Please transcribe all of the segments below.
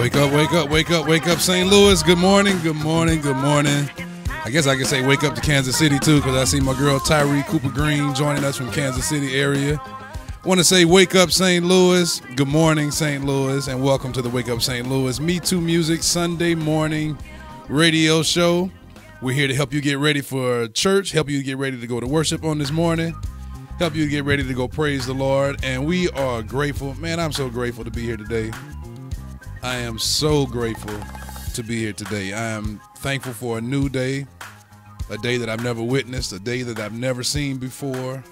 Wake up, wake up, wake up, wake up, St. Louis. Good morning, good morning, good morning. I guess I could say wake up to Kansas City, too, because I see my girl Tyree Cooper Green joining us from Kansas City area. Want to say wake up, St. Louis. Good morning, St. Louis, and welcome to the Wake Up St. Louis MeTooMusic Sunday morning radio show. We're here to help you get ready for church, help you get ready to go to worship on this morning, help you get ready to go praise the Lord, and we are grateful. Man, I'm so grateful to be here today. I am so grateful to be here today. I am thankful for a new day, a day that I've never witnessed, a day that I've never seen before.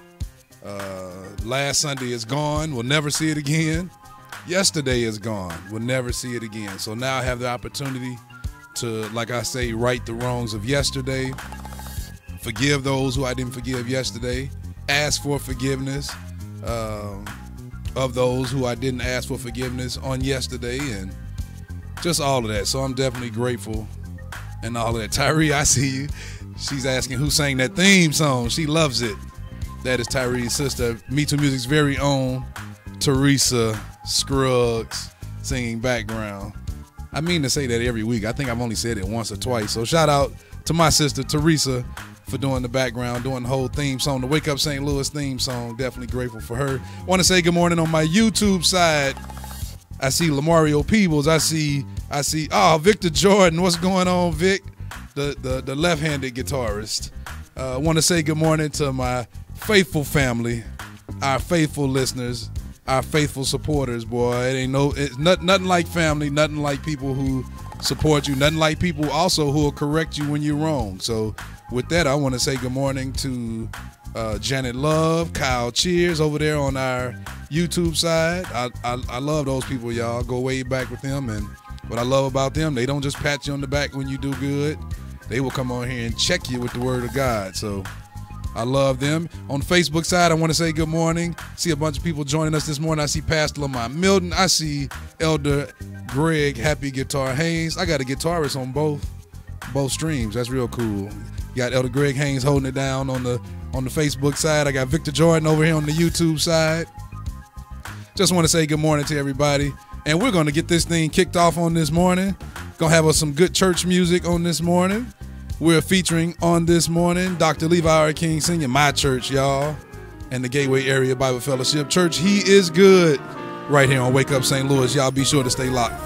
Last Sunday is gone. We'll never see it again. Yesterday is gone. We'll never see it again. So now I have the opportunity to, like I say, right the wrongs of yesterday, forgive those who I didn't forgive yesterday, ask for forgiveness of those who I didn't ask for forgiveness on yesterday, and just all of that. So I'm definitely grateful and all of that. Tyree, I see you. She's asking who sang that theme song. She loves it. That is Tyree's sister, MeTooMusic's very own Teresa Scruggs, singing background. I mean to say that every week. I think I've only said it once or twice. So shout out to my sister, Teresa, for doing the background, doing the whole theme song, the Wake Up St. Louis theme song. Definitely grateful for her. Want to say good morning on my YouTube side. I see Lamario Peebles. I see, Victor Jordan. What's going on, Vic? The left-handed guitarist. Want to say good morning to my faithful family, our faithful listeners, our faithful supporters. Boy, it's nothing like family, nothing like people who support you, nothing like people also who will correct you when you're wrong. So with that, I want to say good morning to Janet Love, Kyle Cheers over there on our YouTube side. I love those people, y'all. Go way back with them, and what I love about them, they don't just pat you on the back when you do good. They will come on here and check you with the word of God. So I love them. On the Facebook side, I want to say good morning. See a bunch of people joining us this morning. I see Pastor Lamont Milton. I see Elder Greg Happy Guitar Haynes. I got a guitarist on both streams. That's real cool. You got Elder Greg Haynes holding it down on the Facebook side. I got Victor Jordan over here on the YouTube side. Just want to say good morning to everybody. And we're going to get this thing kicked off on this morning. Going to have us some good church music on this morning. We're featuring on this morning Dr. Levi R. King singing My Church, y'all, and the Gateway Area Bible Fellowship Church. He is good right here on Wake Up St. Louis. Y'all be sure to stay locked.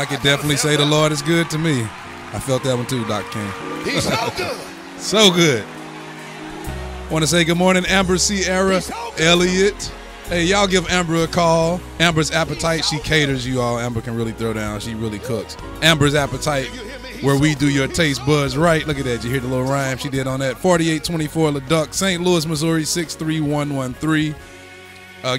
could definitely say the Lord is good to me. I felt that one too, Dr. King. He's so good. So good. Want to say good morning, Amber, Sierra, Elliot. Hey, y'all give Amber a call. Amber's Appetite, she caters you all. Amber can really throw down. She really cooks. Amber's Appetite, where we do your taste buds right. Look at that. You hear the little rhyme she did on that. 4824 Leduc, St. Louis, Missouri, 63113.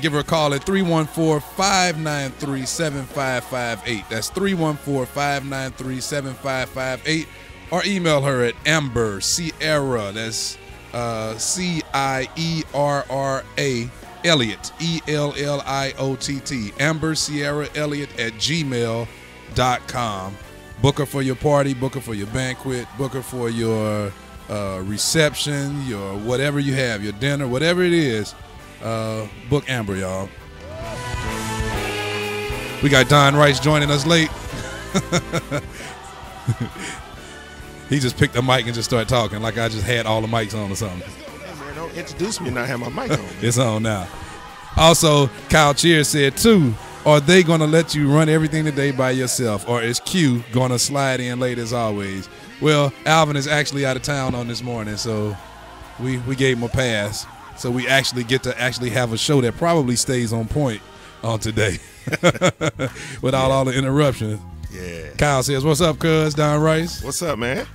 Give her a call at 314-593-7558. That's 314-593-7558. Or email her at Amber Sierra. That's Cierra Elliott, ELLIOTT. Amber Sierra Elliott at gmail.com. Book her for your party, book her for your banquet, book her for your reception, your whatever you have, your dinner, whatever it is. Book Amber, y'all. We got Don Rice joining us late. He just picked the mic and just started talking like I just had all the mics on or something. Hey, man, don't introduce me and not have my mic on. It's on now. Also, Kyle Cheers said, too, are they going to let you run everything today by yourself, or is Q going to slide in late as always? Well, Alvin is actually out of town on this morning, so we gave him a pass. So we actually get to actually have a show that probably stays on point on today without all the interruptions. Yeah. Kyle says, what's up, cuz? Don Rice. What's up, man?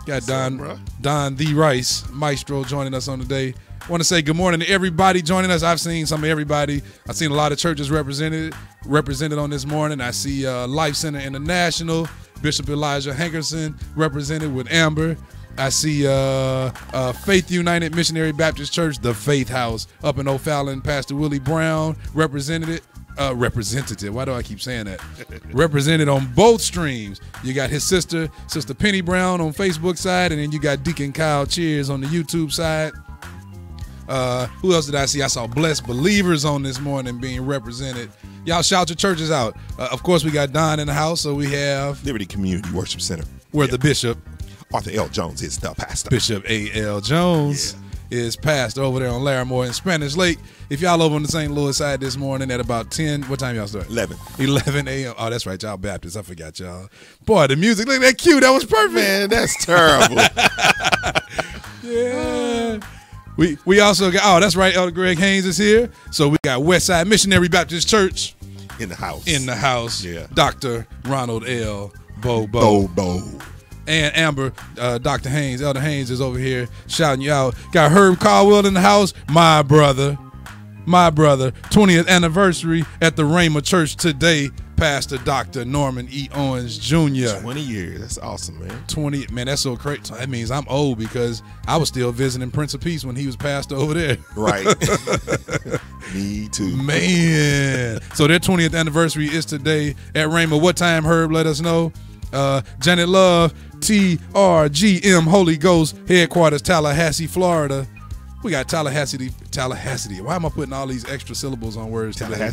Got Don the Rice Maestro joining us on today. Want to say good morning to everybody joining us. I've seen some of everybody. I've seen a lot of churches represented on this morning. I see Life Center International, Bishop Elijah Hankerson represented with Amber. I see Faith United Missionary Baptist Church, the Faith House up in O'Fallon. Pastor Willie Brown representative. Why do I keep saying that? Represented on both streams. You got his sister Penny Brown on Facebook side, and then you got Deacon Kyle Cheers on the YouTube side. Who else did I see? I saw Blessed Believers on this morning being represented. Y'all shout your churches out. Of course, we got Don in the house, so we have Liberty Community Worship Center, where the bishop, Arthur L. Jones, is the pastor. Bishop A.L. Jones is pastor over there on Larimore in Spanish Lake. If y'all over on the St. Louis side this morning at about 10, what time y'all start? 11 a.m. Oh, that's right, y'all Baptists. I forgot y'all. Boy, the music, look at that cue. That was perfect. Man, that's terrible. Yeah. We also got, that's right, Elder Greg Haynes is here. So we got Westside Missionary Baptist Church in the house. Yeah. Dr. Ronald L. Bobo. And Amber, Dr. Haynes, Elder Haynes is over here shouting you out. Got Herb Caldwell in the house, my brother. 20th anniversary at the Rhema Church today. Pastor Dr. Norman E. Owens Jr. 20 years. That's awesome, man. 20. Man, that's so crazy. That means I'm old because I was still visiting Prince of Peace when he was pastor over there. Right. Me too. Man. So their 20th anniversary is today at Rhema. What time, Herb? Let us know. Janet Love, TRGM Holy Ghost Headquarters, Tallahassee, Florida. We got Tallahassee. Why am I putting all these extra syllables on words today?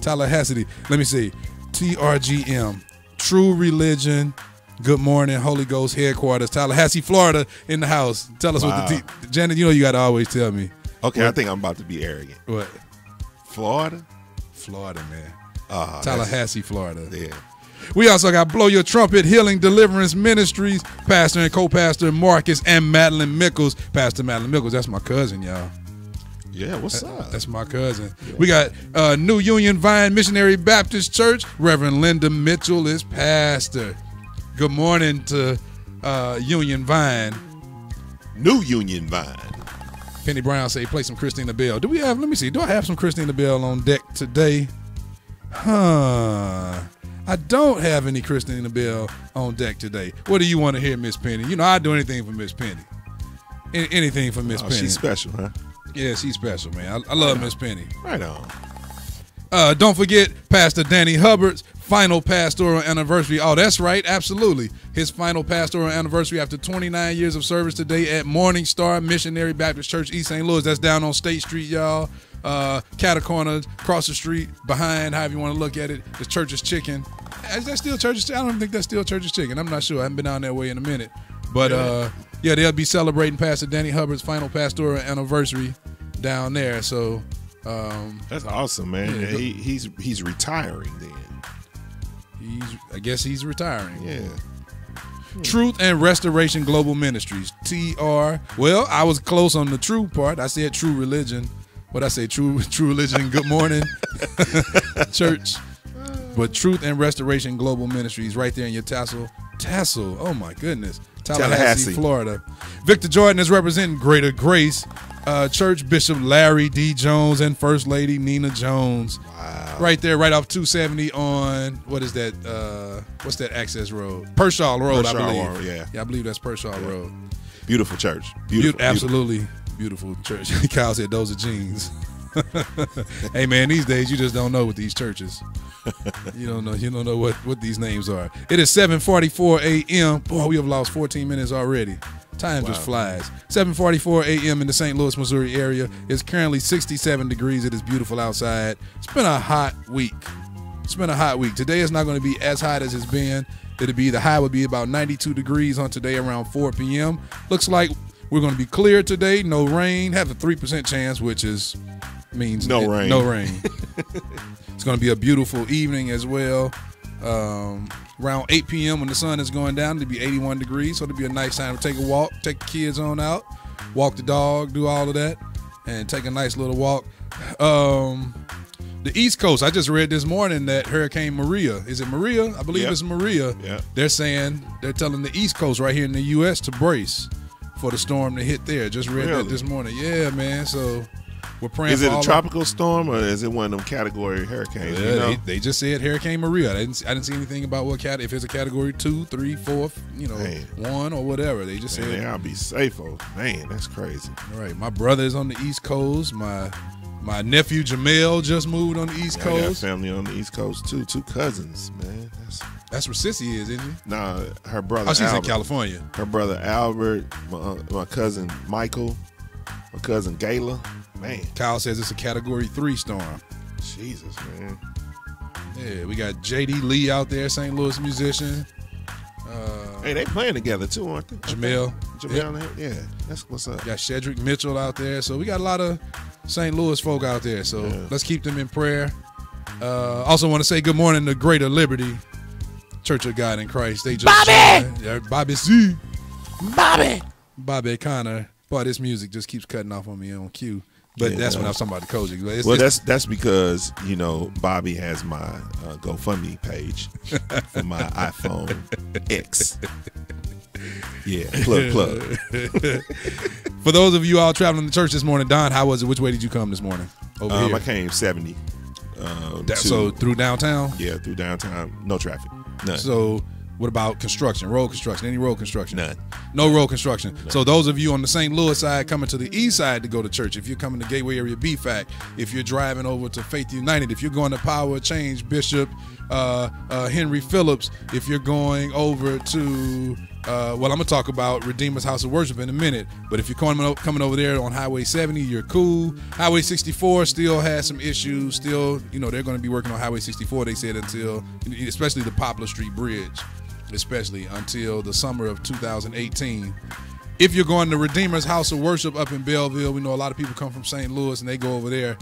Tallahassee. Let me see. TRGM, True Religion, Good Morning, Holy Ghost Headquarters, Tallahassee, Florida, in the house. Tell us what the Janet, you know you got to always tell me. Okay, I think I'm about to be arrogant. What? Florida, man. Tallahassee, Florida. Yeah. We also got Blow Your Trumpet Healing Deliverance Ministries, Pastor and co-pastor Marcus and Madeline Mickles. Pastor Madeline Mickles, that's my cousin, y'all. Yeah, what's up? That's my cousin. Yeah. We got New Union Vine Missionary Baptist Church. Reverend Linda Mitchell is pastor. Good morning to Union Vine. New Union Vine. Penny Brown say play some Christina Bell. Do I have some Christina Bell on deck today? I don't have any Christina Bell on deck today. What do you want to hear, Miss Penny? You know, I'd do anything for Miss Penny. Anything for Miss Penny. She's special, huh? Yeah, she's special, man. I love Miss Penny. Right on. Don't forget Pastor Danny Hubbard's final pastoral anniversary. Oh, that's right. Absolutely. His final pastoral anniversary after 29 years of service today at Morning Star Missionary Baptist Church, East St. Louis. That's down on State Street, y'all. Catacorner, across the street, behind, however you want to look at it, the Church's Chicken. Is that still Church's Chicken? I don't think that's still Church's Chicken. I'm not sure. I haven't been down that way in a minute. But, yeah, they'll be celebrating Pastor Danny Hubbard's final pastoral anniversary down there. So that's awesome, man. Yeah, he's retiring then. I guess he's retiring. Yeah. Truth and Restoration Global Ministries, TR. Well, I was close on the true part. I said True Religion. What I say, True Religion. Good morning, church. But Truth and Restoration Global Ministries, right there in your Tassel. Oh my goodness, Tallahassee, Florida. Victor Jordan is representing Greater Grace Church. Bishop Larry D. Jones and First Lady Nina Jones. Wow. Right there, right off 270 on, what is that? What's that access road? Pershaw Road, I believe. Road, yeah, I believe that's Pershaw Road. Beautiful church. Beautiful. Absolutely beautiful church. Kyle said those are jeans. Hey man, these days you just don't know with these churches. You don't know what these names are. It is 7:44 a.m. Boy, we have lost 14 minutes already. Time just flies. 7:44 a.m. in the St. Louis, Missouri area. It's currently 67 degrees. It is beautiful outside. It's been a hot week. Today is not going to be as hot as it's been. The high would be about 92 degrees on today around 4 p.m. Looks like we're going to be clear today. No rain. Have a 3% chance, which means no rain. No rain. It's going to be a beautiful evening as well. Around 8 p.m. when the sun is going down, it'll be 81 degrees. So it'll be a nice time to take a walk, take the kids on out, walk the dog, do all of that, and take a nice little walk. The East Coast, I just read this morning that Hurricane Maria, is it Maria? I believe it's Maria. Yeah. They're telling the East Coast right here in the U.S. to brace for the storm to hit there. Just read that this morning. Yeah, man. So we're praying. Is it a tropical storm or is it one of them category hurricanes? Yeah, they just said Hurricane Maria. I didn't see anything about if it's a category 2, 3, 4, 1 or whatever. They just said I'll be safe. Oh man, that's crazy. All right, my brother is on the East Coast. My nephew Jamel just moved on the East Coast. I got family on the East Coast too. 2 cousins, man. That's where Sissy is, isn't she? Nah, her brother. Oh, she's Albert. in California. Her brother Albert, my cousin Michael, my cousin Gayla. Man, Kyle says it's a category 3 storm. Jesus, man. Yeah, we got JD Lee out there, St. Louis musician. Hey, they playing together too, aren't they? Jamel. Yeah, that's what's up. Got Shedrick Mitchell out there. So we got a lot of St. Louis folk out there. So let's keep them in prayer. Also want to say good morning to Greater Liberty Church of God in Christ. They just Bobby C. Bobby Connor. Boy, this music just keeps cutting off on me on cue. But that's when I was talking about the coaching. That's because Bobby has my GoFundMe page for my iPhone X. Yeah, plug. For those of you all traveling to church this morning, Don, how was it? Which way did you come this morning? Over here. I came 70. So through downtown? Yeah, through downtown. No traffic. None. So what about construction, road construction? Any road construction? None. No road construction. None. So those of you on the St. Louis side coming to the east side to go to church, if you're coming to Gateway Area BFAC, if you're driving over to Faith United, if you're going to Power of Change, Bishop Henry Phillips, if you're going over to I'm going to talk about Redeemer's House of Worship in a minute, but if you're coming over there on Highway 70, you're cool. Highway 64 still has some issues. Still, they're going to be working on Highway 64, they said, especially the Poplar Street Bridge, until the summer of 2018. If you're going to Redeemer's House of Worship up in Belleville, we know a lot of people come from St. Louis and they go over there.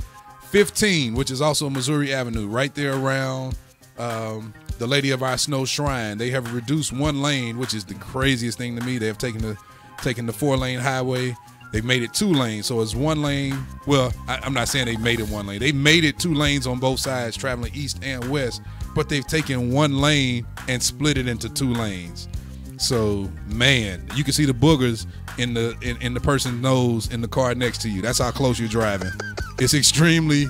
15, which is also Missouri Avenue, right there around the Lady of Our Snow Shrine. They have reduced 1 lane, which is the craziest thing to me. They have taken the 4-lane highway. They've made it 2 lanes, so it's 1 lane. Well, I'm not saying they made it 1 lane. They made it 2 lanes on both sides, traveling east and west, but they've taken 1 lane and split it into 2 lanes. So, man, you can see the boogers in the person's nose in the car next to you. That's how close you're driving. It's extremely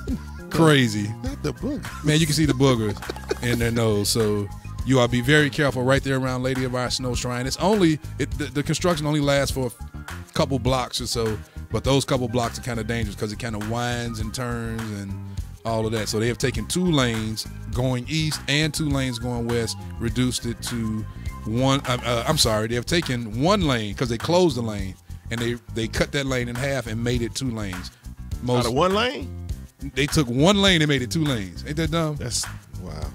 crazy. Not the boogers. Man, you can see the boogers in their nose. So you ought to be very careful right there around Lady of Our Snow Shrine. The construction only lasts for a couple blocks or so, but those couple blocks are kind of dangerous because it kind of winds and turns and all of that. So they have taken 2 lanes going east and 2 lanes going west, reduced it to 1. They have taken 1 lane because they closed the lane, and they cut that lane in half and made it 2 lanes. Out of 1 lane? They took 1 lane and made it 2 lanes. Ain't that dumb? That's wow.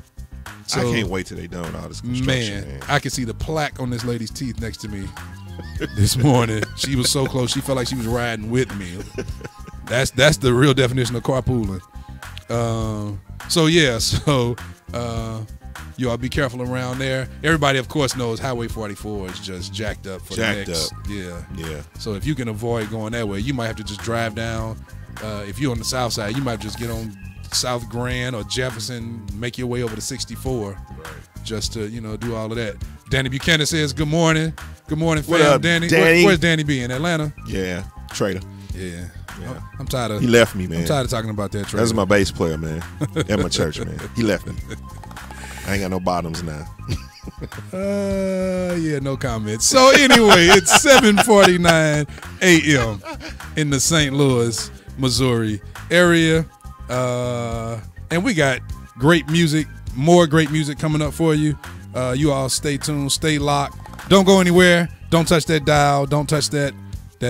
So, I can't wait till they done with all this construction. Man, I can see the plaque on this lady's teeth next to me this morning. She was so close. She felt like she was riding with me. That's the real definition of carpooling. you all be careful around there. Everybody, of course, knows Highway 44 is just jacked up for the next. Yeah. So if you can avoid going that way, you might have to just drive down. If you're on the south side, you might just get on South Grand or Jefferson, make your way over to 64, just to do all of that. Danny Buchanan says, "Good morning, good morning, fam." What up, Danny? Danny? Where's Danny be in Atlanta? Yeah, Trader. Yeah. I'm tired of. He left me, man. I'm tired of talking about that. That's my bass player, man. At my church, man. He left me. I ain't got no bottoms now. Yeah, no comments. So anyway, it's 7:49 a.m. in the St. Louis, Missouri area, and we got great music, more great music coming up for you. You all stay tuned, stay locked. Don't go anywhere. Don't touch that dial. Don't touch that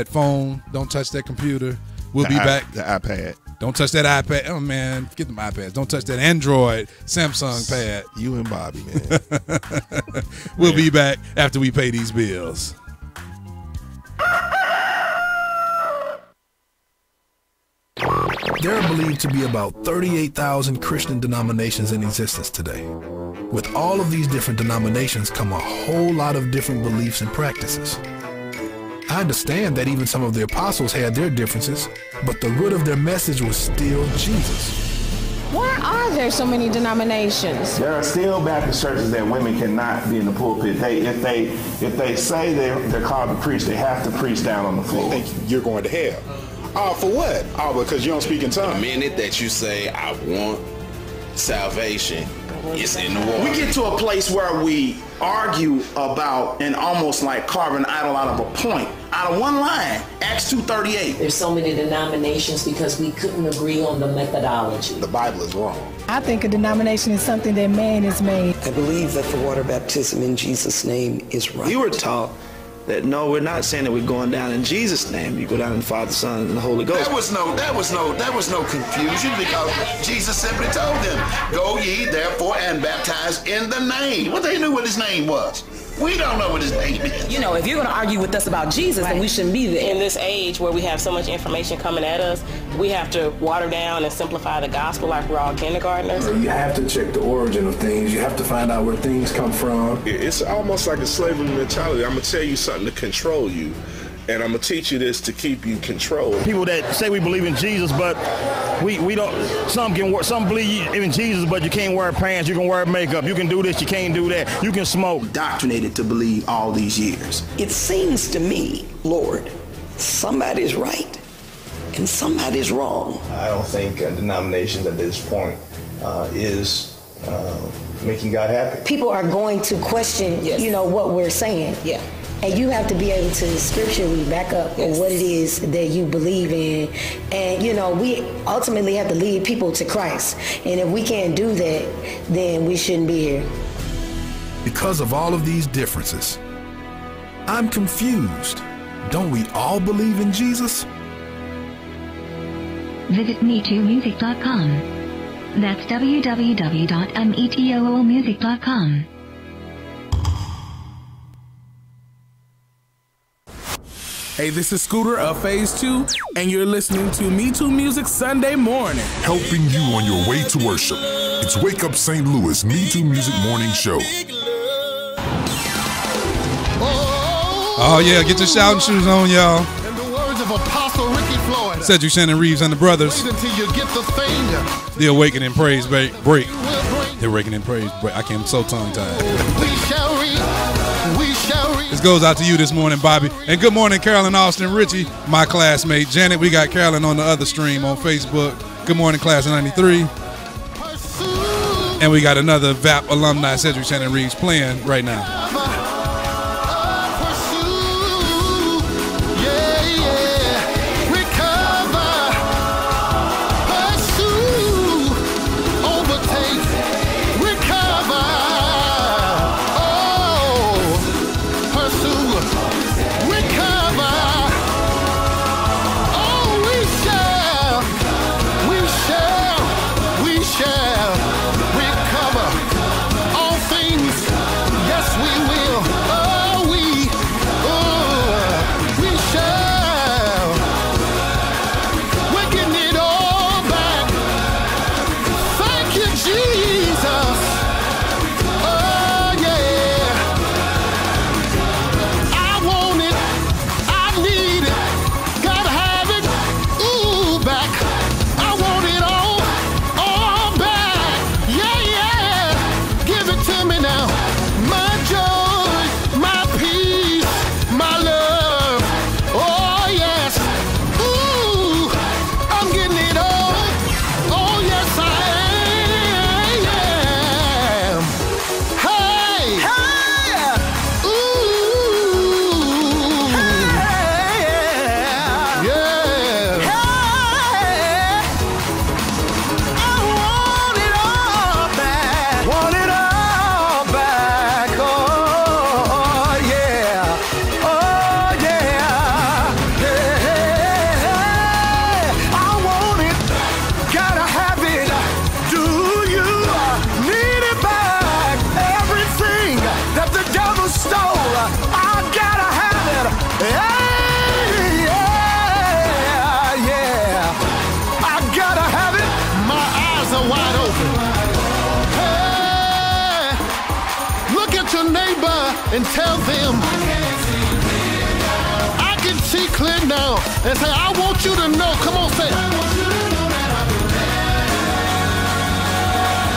phone. Don't touch that computer. We'll be back. The iPad. Don't touch that iPad. Oh, man, forget them iPads. Don't touch that Android Samsung pad. You and Bobby, man. We'll be back after we pay these bills. There are believed to be about 38,000 Christian denominations in existence today. With all of these different denominations come a whole lot of different beliefs and practices. I understand that even some of the apostles had their differences, but the root of their message was still Jesus. Why are there so many denominations? There are still Baptist churches that women cannot be in the pulpit. If they say they're called to preach, they have to preach down on the floor. They think you're going to hell. For what? Because you don't speak in tongues. The minute that you say, I want salvation, it's in the water. We get to a place where we argue about and almost like carve an idol out of a point, out of one line, Acts 2:38. There's so many denominations because we couldn't agree on the methodology. The Bible is wrong. I think a denomination is something that man has made. I believe that the water baptism in Jesus' name is right. We were taught that no, we're not saying that we're going down in Jesus' name. You go down in the Father, Son, and the Holy Ghost. There was no confusion because Jesus simply told them, "Go ye therefore and baptize in the name." Well, they knew what his name was. We don't know what his name is. You know, if you're going to argue with us about Jesus, then we shouldn't be there. In this age where we have so much information coming at us, we have to water down and simplify the gospel like we're all kindergartners. You have to check the origin of things. You have to find out where things come from. It's almost like a slavery mentality. I'm going to tell you something to control you, and I'm going to teach you this to keep you controlled. People that say we believe in Jesus, but we don't. Some believe in Jesus, but you can't wear pants. You can wear makeup. You can do this. You can't do that. You can smoke. Indoctrinated to believe all these years. It seems to me, Lord, somebody's right and somebody's wrong. I don't think denominations at this point is making God happy. People are going to question, what we're saying. Yeah. And you have to be able to scripturally back up what it is that you believe in. And, we ultimately have to lead people to Christ. And if we can't do that, then we shouldn't be here. Because of all of these differences, I'm confused. Don't we all believe in Jesus? Visit MeTooMusic.com. That's www.metoomusic.com. Hey, this is Scooter of Phase 2, and you're listening to MeTooMusic Sunday Morning. Helping you on your way to worship. It's Wake Up St. Louis MeTooMusic Morning Show. Oh, yeah, get your shouting shoes on, y'all. In the words of Apostle Ricky Floyd. Cedric Shannon Reeves and the Brothers. Wait until you get the thing. The Awakening Praise Break. The Awakening Praise Break. I'm so tongue-tied. We shall read. We shall read. This goes out to you this morning, Bobby. And good morning, Carolyn, Austin, Richie, my classmate. Janet, we got Carolyn on the other stream on Facebook. Good morning, class of 93. And we got another VAP alumni, Cedric Shannon Reeves, playing right now. We shall recover all things. Yes, we your neighbor and tell them, I can see clear now. And say, I want you to know. Come on, say.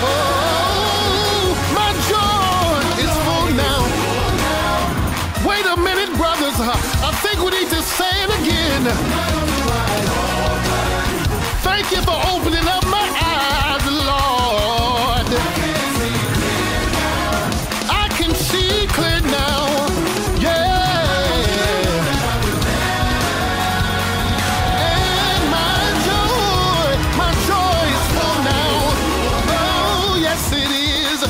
Oh, my joy is full now. Wait a minute, brothers. I think we need to say it again. Thank you for opening up my eyes, Lord. I can see clear now. Yeah. And my joy is full now. Oh, yes it is.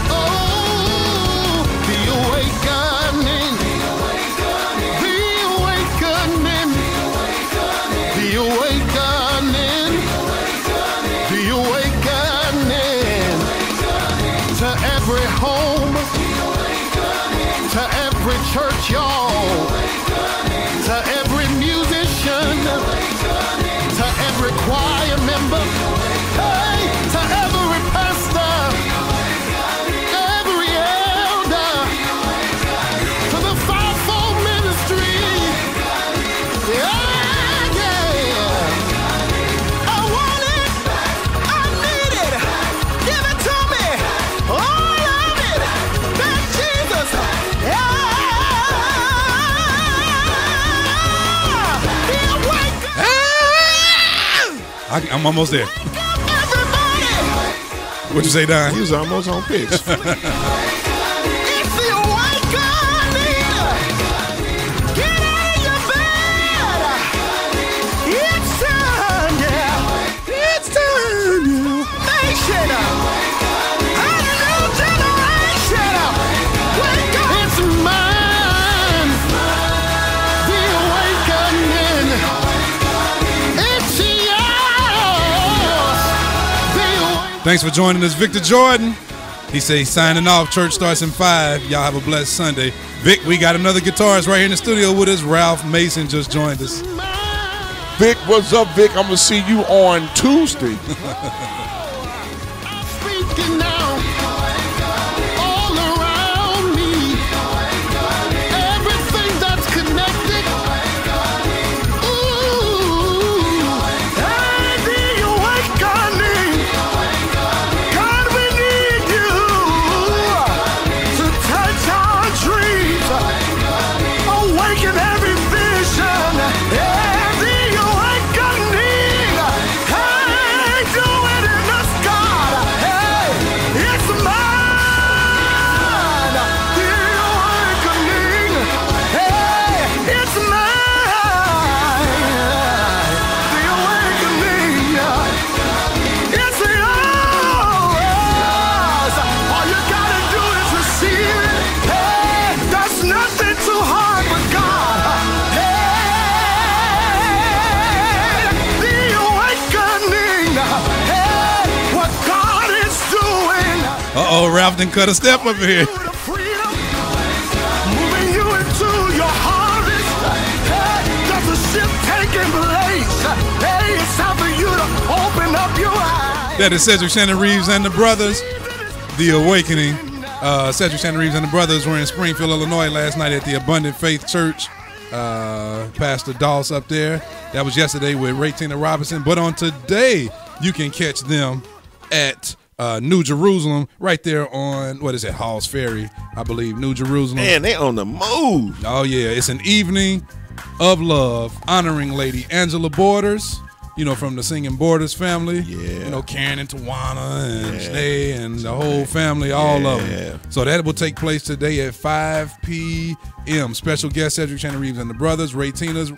Oh, the awakening. The awakening. The awakening. The awakening. To every home. To every church, y'all. To every musician. To every choir member. Hey, to every pastor. Every elder. To the fivefold ministry. Yeah, yeah. I want it. I need it. Give it to me. All of it. Thank Jesus. Yeah. The awakening. I'm almost there. What'd you say, Don? He was almost on pitch. It's the awakening. Get out of your bed. It's time, yeah. It's time, yeah. Nation. A new generation. Wake up. It's mine. The awakening. It's yours. The awakening. Thanks for joining us, Victor Jordan. He says signing off. Church starts in 5. Y'all have a blessed Sunday. Vic, we got another guitarist right here in the studio with us. Ralph Mason just joined us. Vic, what's up, Vic? I'm going to see you on Tuesday. Speaking now, all around me, everything that's connected. Ooh, hey, the awakening. God, we need you to touch our dreams, awaken every vision. Hey, the awakening. Hey, do it in us, God. Hey, it's mine. The awakening. Hey, it's mine. The awakening. It's yours. All you gotta do is receive it. Hey, there's nothing too hard for God. Hey, the awakening. Hey, what God is doing. Uh-oh, Ralph done cut a step up here. Freedom, moving you into your harvest. Hey, there's a shift taking place. Hey, it's time for you to open up your eyes. That is Cedric Shannon Reeves and the Brothers, The Awakening. Cedric Shannon Reeves and the Brothers were in Springfield, Illinois last night at the Abundant Faith Church. Pastor Doss up there. That was yesterday with Ray Tina Robinson. But on today, you can catch them at New Jerusalem, right there on, what is it, Hall's Ferry, I believe, New Jerusalem. Man, they on the move. Oh, yeah. It's an evening of love honoring Lady Angela Borders, you know, from the Singing Borders family. Yeah. You know, Karen and Tawana and Janae and the whole family, all of them. So that will take place today at 5 p.m. Special guest Cedric Shannon Reeves and the Brothers, Ray Tina's.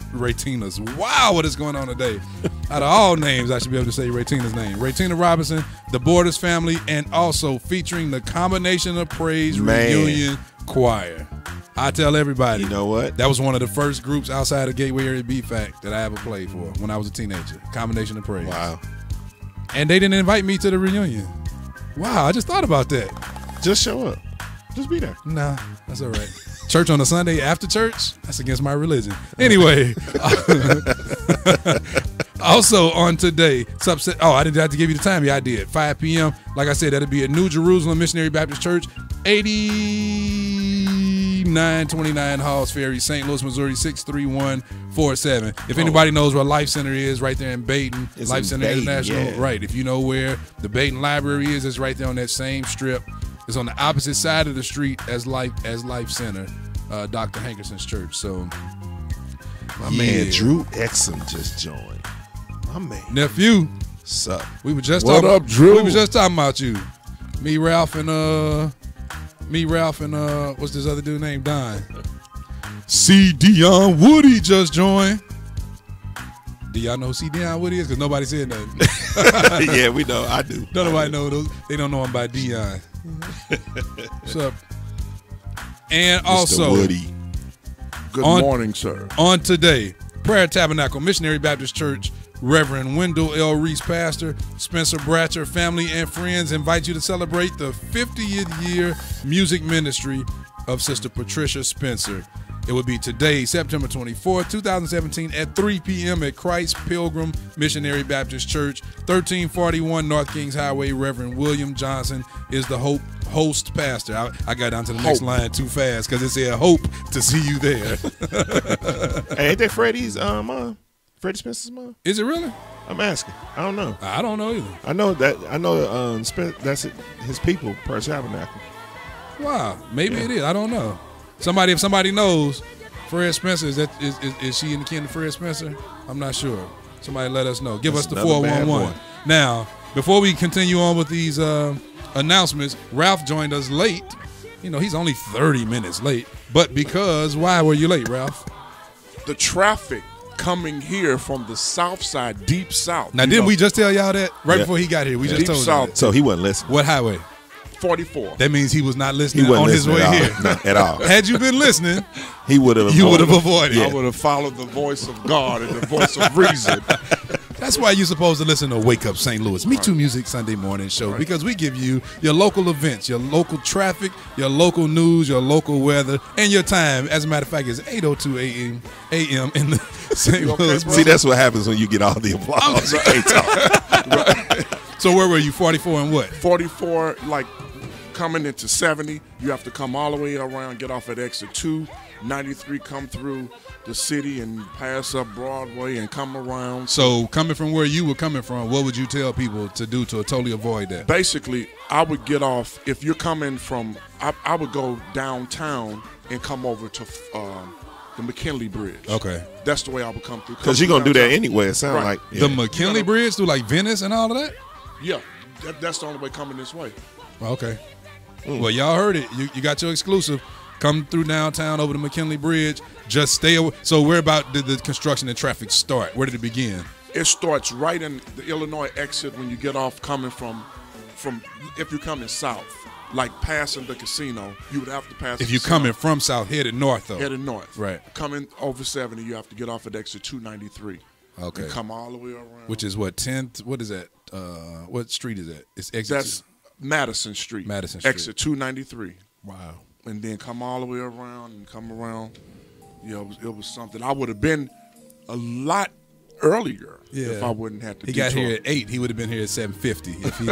Wow, what is going on today? Out of all names, I should be able to say Ray Tina's name. Ray Tina Robinson, the Borders family, and also featuring the Combination of Praise Reunion Choir. I tell everybody, you know what? That was one of the first groups outside of Gateway Area B-Fact that I ever played for when I was a teenager. Combination of Praise. Wow. And they didn't invite me to the reunion. Wow, I just thought about that. Just show up. Just be there. Nah, that's all right. Church on a Sunday after church? That's against my religion. Anyway. Also on today, I didn't have to give you the time. Yeah, I did. 5 p.m. Like I said, that'll be at New Jerusalem Missionary Baptist Church. 8929 Halls Ferry, St. Louis, Missouri 63147. If anybody knows where Life Center is, right there in Baton, It's Life in Center Baton, International, yeah. right. If you know where the Baton Library is, it's right there on that same strip. It's on the opposite side of the street as Life Center, Dr. Hankerson's church. So, My man Drew Exum just joined. My man. Nephew. Sup? We were just What talking, up, Drew? We were just talking about you. Me, Ralph, and what's this other dude named Don? C. Dion Woody just joined. Do y'all know who C. Dion Woody is? Because nobody said nothing. Yeah, we know. I do. Nobody know those. They don't know him by Dion. What's up? And Mr. also, Woody. Good morning, sir. On today, Prayer Tabernacle Missionary Baptist Church, Reverend Wendell L. Reese, pastor, Spencer Bratcher, family and friends invite you to celebrate the 50th year music ministry of Sister Patricia Spencer. It will be today, September 24th, 2017 at 3 p.m. at Christ Pilgrim Missionary Baptist Church, 1341 North Kings Highway. Reverend William Johnson is the host pastor. I got down to the next line too fast because it said hope to see you there. Hey, ain't that Freddie's mom? Freddie Spencer's mom? Is it really? I'm asking. I don't know. I don't know either. I know that's his people, Prayer Tabernacle. Wow, maybe it is. I don't know. If somebody knows, Fred Spencer, is she in the kin of Fred Spencer? I'm not sure. Somebody let us know. Give us the 411. Now, before we continue on with these announcements, Ralph joined us late. You know, he's only 30 minutes late. But why were you late, Ralph? The traffic coming here from the south side, deep south. Now, didn't we just tell y'all that before he got here? We just deep told south. y'all. So he wasn't listening. What highway? 44. That means he was not listening He wasn't on his way listening here. at all. Had you been listening, he would have. You would have avoided. I would have followed the voice of God and the voice of reason. That's why you're supposed to listen to Wake Up St. Louis, MeTooMusic Sunday morning show, because we give you your local events, your local traffic, your local news, your local weather, and your time. As a matter of fact, it's 8:02 a.m. in the St. Louis. See, that's what happens when you get all the applause. So where were you? 44 and what? 44, like coming into 70, you have to come all the way around, get off at exit 2, 93, come through the city and pass up Broadway and come around. So coming from where you were coming from, what would you tell people to do to totally avoid that? Basically, I would get off, if you're coming from, I would go downtown and come over to the McKinley Bridge. Okay. That's the way I would come through. Because you're going to do that anyway, it sounds like. The McKinley Bridge through like Venice and all of that? Yeah, that's the only way coming this way. Okay. Well, y'all heard it. You got your exclusive. Come through downtown over the McKinley Bridge. Just stay away. So where about did the construction and traffic start? Where did it begin? It starts right in the Illinois exit when you get off coming from if you're coming south, like passing the casino, you would have to pass If you're coming from south, headed north though. Headed north. Right. Coming over 70, you have to get off at exit 293. Okay. And come all the way around. Which is what, 10th? What is that? What street is that? It's exit. That's Madison Street. Madison Street. Exit 293. Wow. And then come all the way around and come around. You know, it was something. I would have been a lot earlier if I wouldn't have to. He got here at 8. He would have been here at 7:50. If he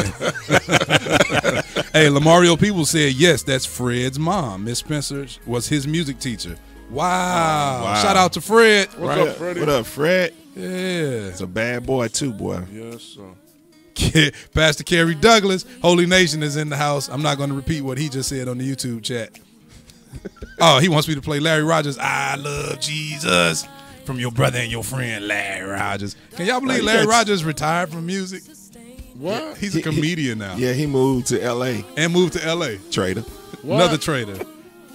Hey, Lamario People said, yes, that's Fred's mom. Miss Spencer was his music teacher. Wow. Shout out to Fred. What's up, Freddie? What up, Fred? Yeah. It's a bad boy, too, boy. Yes, sir. Pastor Kerry Douglas, Holy Nation is in the house. I'm not going to repeat what he just said on the YouTube chat. Oh, he wants me to play Larry Rogers. I love Jesus from your brother and your friend Larry Rogers. Can y'all believe Larry Rogers retired from music? What? He's a comedian now. Yeah, he moved to L.A. And moved to L.A. Trader. What? Another trader.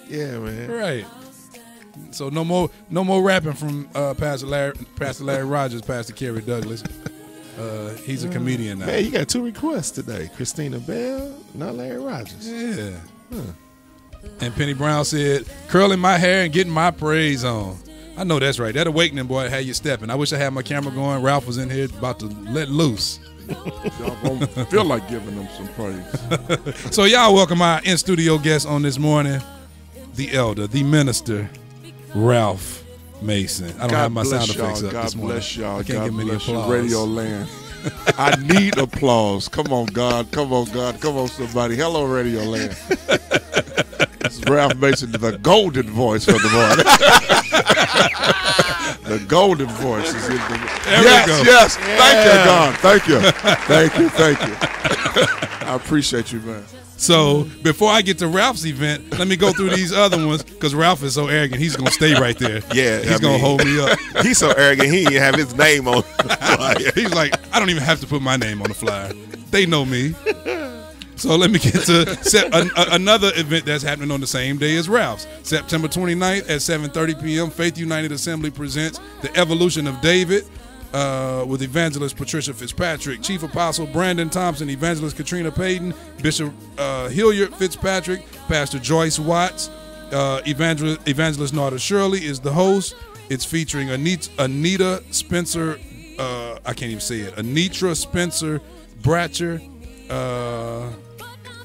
Yeah, man. Right. So no more rapping from Pastor Larry Rogers, Pastor Kerry Douglas. He's a comedian now. Man, you got 2 requests today. Christina Bell, not Larry Rogers. Yeah. And Penny Brown said, curling my hair and getting my praise on. I know that's right. That awakening, boy, had you stepping. I wish I had my camera going. Ralph was in here about to let loose. Y'all won't feel like giving them some praise. So y'all welcome our in-studio guest on this morning, the elder, the minister, Ralph Mason. I don't have my sound effects up this morning. God bless y'all. I can't God give many bless you, applause. Radio Land. I need applause. Come on, God. Come on, God. Come on, somebody. Hello, Radio Land. Ralph Mason, the golden voice for the morning. The golden voice is in the Yes. Thank you, God. Thank you. I appreciate you, man. So before I get to Ralph's event, let me go through these other ones because Ralph is so arrogant. He's gonna stay right there. Yeah, he's gonna hold me up. He's so arrogant. He didn't have his name on the flyer. He's like, I don't even have to put my name on the flyer. They know me. So let me get to another event that's happening on the same day as Ralph's. September 29th at 7:30 p.m. Faith United Assembly presents The Evolution of David with Evangelist Patricia Fitzpatrick, Chief Apostle Brandon Thompson, Evangelist Katrina Payton, Bishop Hilliard Fitzpatrick, Pastor Joyce Watts, Evangelist Narda Shirley is the host. It's featuring Anita Spencer, I can't even say it, Anitra Spencer Bratcher,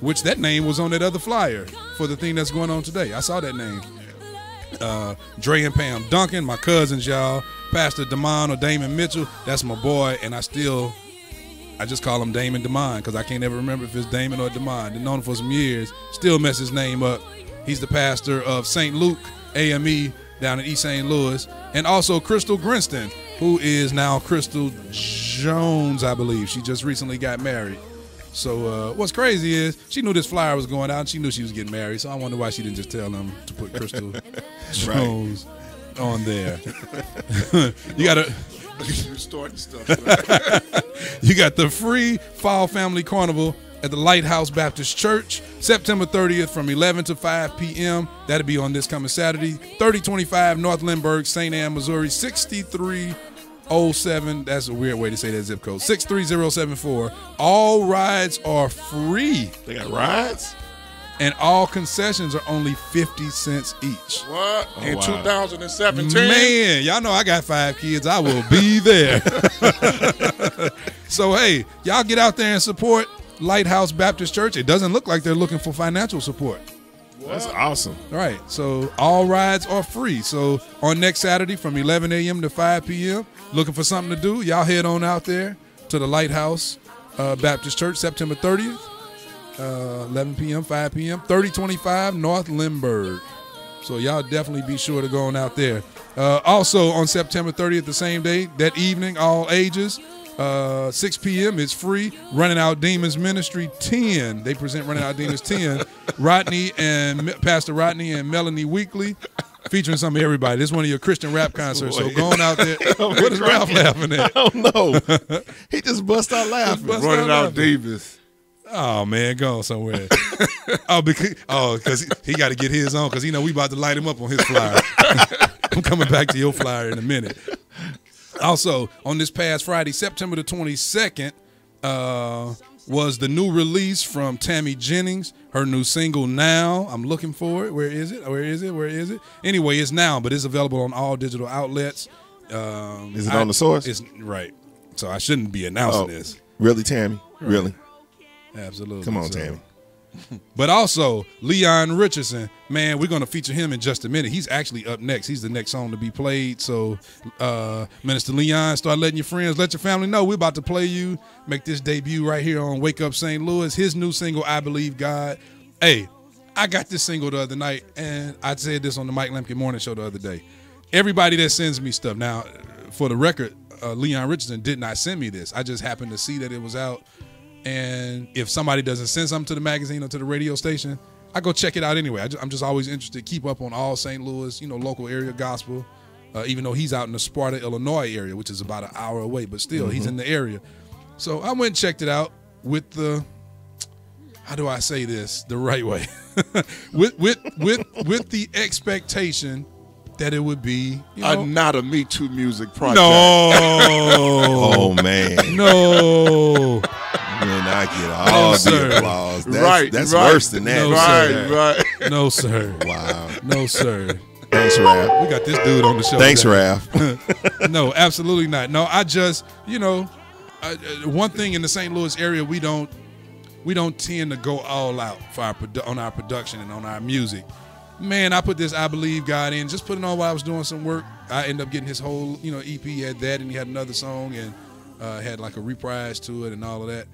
which that name was on that other flyer for the thing that's going on today. I saw that name. Dre and Pam Duncan, my cousins, y'all. Pastor Damon or Damon Mitchell, that's my boy, and I just call him Damon Damon because I can't ever remember if it's Damon or Damon. Been known him for some years, still mess his name up. He's the pastor of St. Luke AME down in East St. Louis, and also Crystal Grinston, who is now Crystal Jones, I believe. She just recently got married. So what's crazy is she knew this flyer was going out and she knew she was getting married, so I wonder why she didn't just tell them to put Crystal Jones on there. You gotta starting stuff. You got the free Fall Family Carnival at the Lighthouse Baptist Church, September 30th from 11 to 5 p.m. That'll be on this coming Saturday. 3025 North Lindbergh, St. Anne, Missouri, 6307. That's a weird way to say that zip code. 63074. All rides are free. They got rides? And all concessions are only 50 cents each. What? In 2017? Man, y'all know I got 5 kids. I will be there. So, hey, y'all get out there and support Lighthouse Baptist Church. It doesn't look like they're looking for financial support. That's awesome. Right. So all rides are free. So on next Saturday from 11 a.m. to 5 p.m., looking for something to do, y'all head on out there to the Lighthouse Baptist Church, September 30th, 11 p.m., 5 p.m., 3025 North Lindbergh. So y'all definitely be sure to go on out there. Also on September 30th, the same day, that evening, all ages, 6 p.m. It's free. Running Out Demons Ministry 10. They present Running Out Demons 10. Pastor Rodney and Melanie Weekly, featuring some of everybody. This is one of your Christian rap concerts. So go on out there. What is Ralph laughing at? I don't know. He just bust out laughing. Running Out Demons. Oh man, go somewhere. because he got to get his on because we about to light him up on his flyer. I'm coming back to your flyer in a minute. Also, on this past Friday, September the 22nd, was the new release from Tammy Jennings, her new single, Now. I'm looking for it. Where is it? Anyway, it's now, but it's available on all digital outlets. Is it on the source? It's right. So I shouldn't be announcing this. Really, Tammy? Right. Really? Absolutely. Come on, Tammy. But also, Leon Richardson, man, we're going to feature him in just a minute. He's actually up next. He's the next song to be played. So, Minister Leon, start letting your friends, let your family know we're about to play you, make this debut right here on Wake Up St. Louis. His new single, I Believe God. Hey, I got this single the other night, and I said this on the Mike Lemke Morning Show the other day. Everybody that sends me stuff, now, for the record, Leon Richardson did not send me this. I just happened to see that it was out. And if somebody doesn't send something to the magazine or to the radio station, I go check it out anyway. I'm just always interested, keep up on all St. Louis, local area gospel, even though he's out in the Sparta, Illinois area, which is about an hour away, but still, he's in the area. So I went and checked it out with the, how do I say this the right way? with the expectation that it would be, not a MeTooMusic project. No. Oh, man. No. Man, I get all the applause. That's worse than that. Right. No, sir. Wow. No, sir. Thanks, Raph. We got this dude on the show. Thanks, Raph. No, absolutely not. No, I just, one thing in the St. Louis area, we don't tend to go all out for on our production and on our music. Man, I put this I Believe God in, just put it on while I was doing some work. I ended up getting his whole, EP. He had that, and he had another song, and had like a reprise to it and all of that.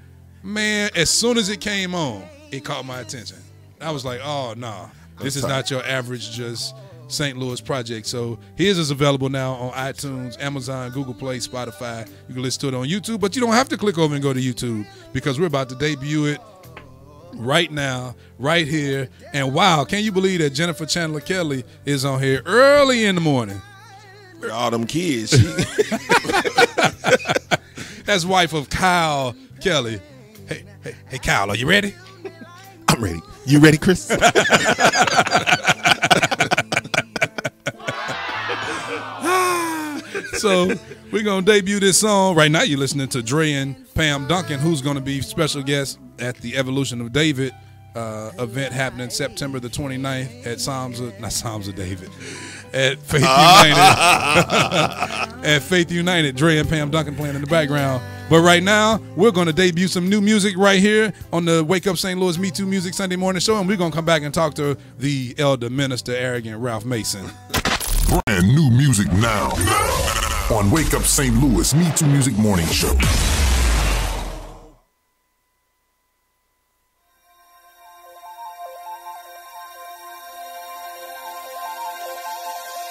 Man, as soon as it came on, it caught my attention. I was like, oh, nah. This is not your average just St. Louis project. So his is available now on iTunes, Amazon, Google Play, Spotify. You can listen to it on YouTube, but you don't have to click over and go to YouTube because we're about to debut it right now, right here. And wow, can you believe that Jennifer Chandler Kelly is on here early in the morning? All them kids. That's wife of Kyle Kelly. Hey, Kyle, are you ready? I'm ready. You ready, Chris? So we're going to debut this song. Right now you're listening to Dre and Pam Duncan, who's going to be special guest at the Evolution of David event happening September the 29th at at Faith United. At Faith United, Dre and Pam Duncan playing in the background. But right now, we're going to debut some new music right here on the Wake Up St. Louis Me Too Music Sunday Morning Show, and we're going to come back and talk to the elder minister, arrogant Ralph Mason. Brand new music now on Wake Up St. Louis Me Too Music Morning Show.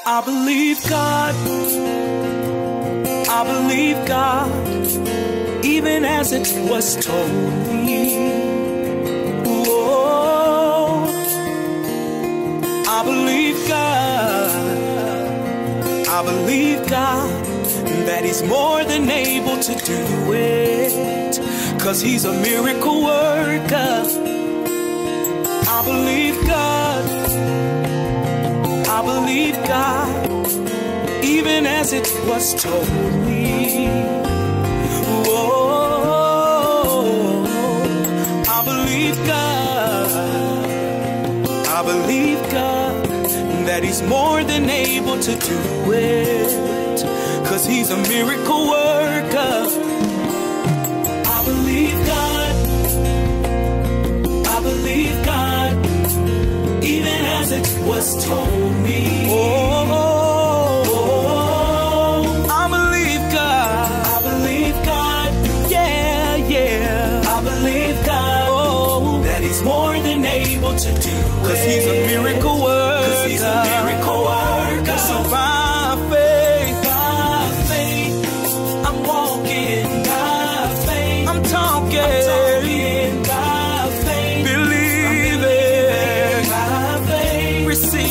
I believe God, I believe God, even as it was told me. Whoa, I believe God, I believe God, that He's more than able to do it, 'cause He's a miracle worker. I believe God, I believe God, even as it was told me. Whoa, I believe God, I believe God, that He's more than able to do it, 'cause He's a miracle worker. I believe God, I believe God, even as it was told me. Oh, I believe God. I believe God. Yeah, yeah. I believe God. Oh, that He's more than able to do it. 'Cause He's a miracle worker. 'Cause He's a miracle worker. So by faith, I'm walking by faith. I'm talking by faith. Believe it.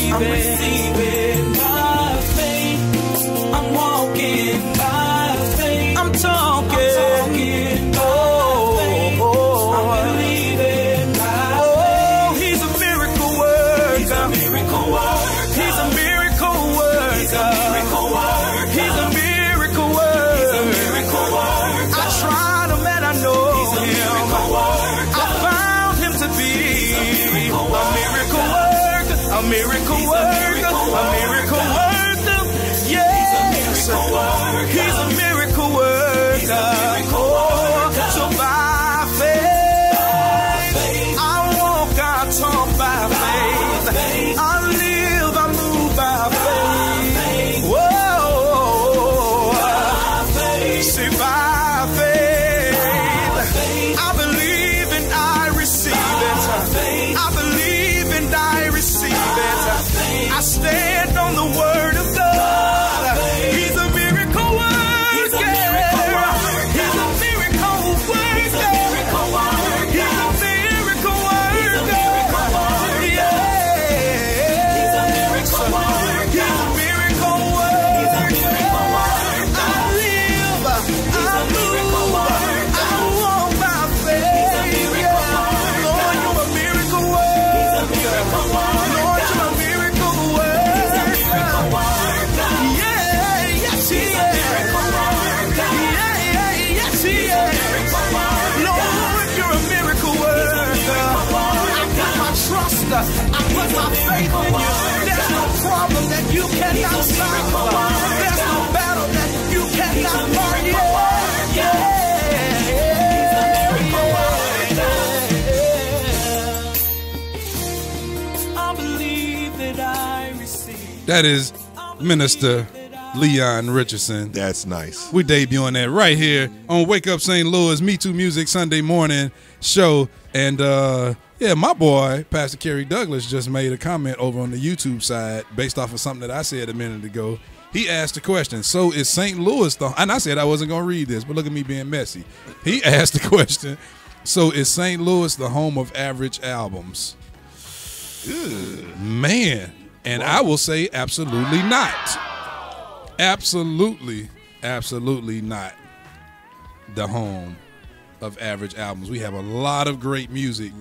I'm receiving by faith. I'm walking by faith. I'm talking by faith. I'm believing by faith. He's a miracle worker. He's a miracle worker. He's a miracle worker. He's a miracle worker. He's a miracle worker. He's a miracle worker. I tried him and I know He's a miracle worker. I found Him to be a miracle worker. A miracle worker, a miracle worker, yes. He's a miracle worker. Oh, so by faith, I walk, I talk by faith. I live, I move by faith. Whoa, see by faith, I believe and I receive it. I believe and I receive it. I stand on the word of God. He's a miracle worker. He's a miracle worker. He's a miracle worker. He's a miracle worker. He's a miracle worker. Yeah. He's a miracle worker. He's a miracle worker. He's a miracle worker. I live, I move, I walk by faith. He's a miracle worker. Lord, you're a miracle worker. He's a miracle worker. I put my faith in you. There's no problem that you cannot solve. There's no battle that you cannot fight. I believe that I receive. That is Minister Leon Richardson. That's nice. We debuting that right here on Wake Up St. Louis Me Too Music Sunday Morning Show. And Yeah, my boy, Pastor Kerry Douglas, just made a comment over on the YouTube side based off of something that I said a minute ago. He asked a question. So is St. Louis the, and I said I wasn't going to read this, but look at me being messy. He asked the question, so is St. Louis the home of average albums? Man, and I will say absolutely not. Absolutely not the home of average albums. We have a lot of great music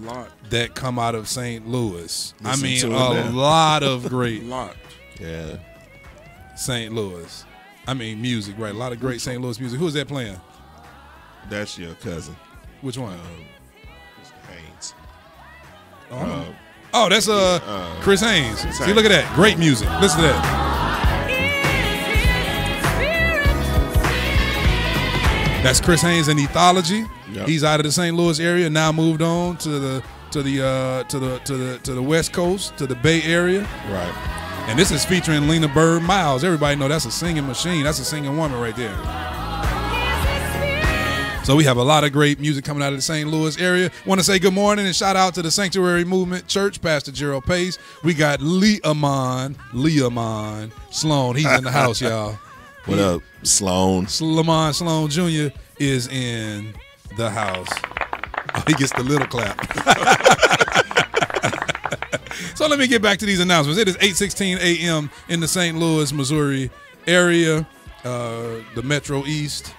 that come out of St. Louis. I mean, a lot of great Yeah. St. Louis. I mean, music, right? A lot of great St. Louis music. Who's that playing? That's your cousin. Which one? Haynes. Oh, that's Chris Haynes. See, look at that. Great music. Listen to that. That's Chris Haynes in Ethology. Yep. He's out of the St. Louis area, now moved on to the West Coast, to the Bay Area. Right. And this is featuring Lena Bird Miles. Everybody know that's a singing machine. That's a singing woman right there. So we have a lot of great music coming out of the St. Louis area. Want to say good morning and shout out to the Sanctuary Movement Church, Pastor Gerald Pace. We got Leamon Sloan. He's in the house, y'all. What up, Sloan? Lamont Sloan Jr. is in the house. Oh, he gets the little clap. So let me get back to these announcements. It is 8:16 a.m. in the St. Louis, Missouri area, the Metro East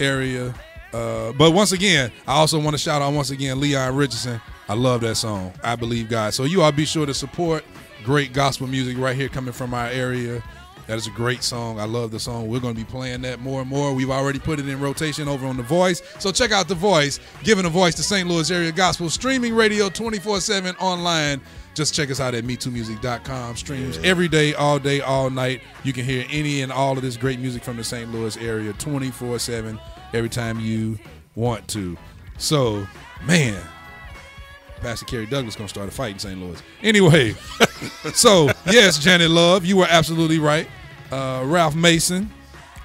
area. But once again, I also want to shout out once again Leon Richardson. I love that song, I Believe God. So you all be sure to support great gospel music right here coming from our area. That is a great song. I love the song. We're going to be playing that more and more. We've already put it in rotation over on The Voice. So check out The Voice, giving a voice to St. Louis area gospel, streaming radio 24/7 online. Just check us out at MeTooMusic.com. Streams every day, all night. You can hear any and all of this great music from the St. Louis area 24/7 every time you want to. So, man, Pastor Kerry Douglas going to start a fight in St. Louis. Anyway, so, yes, Janet Love, you were absolutely right. Ralph Mason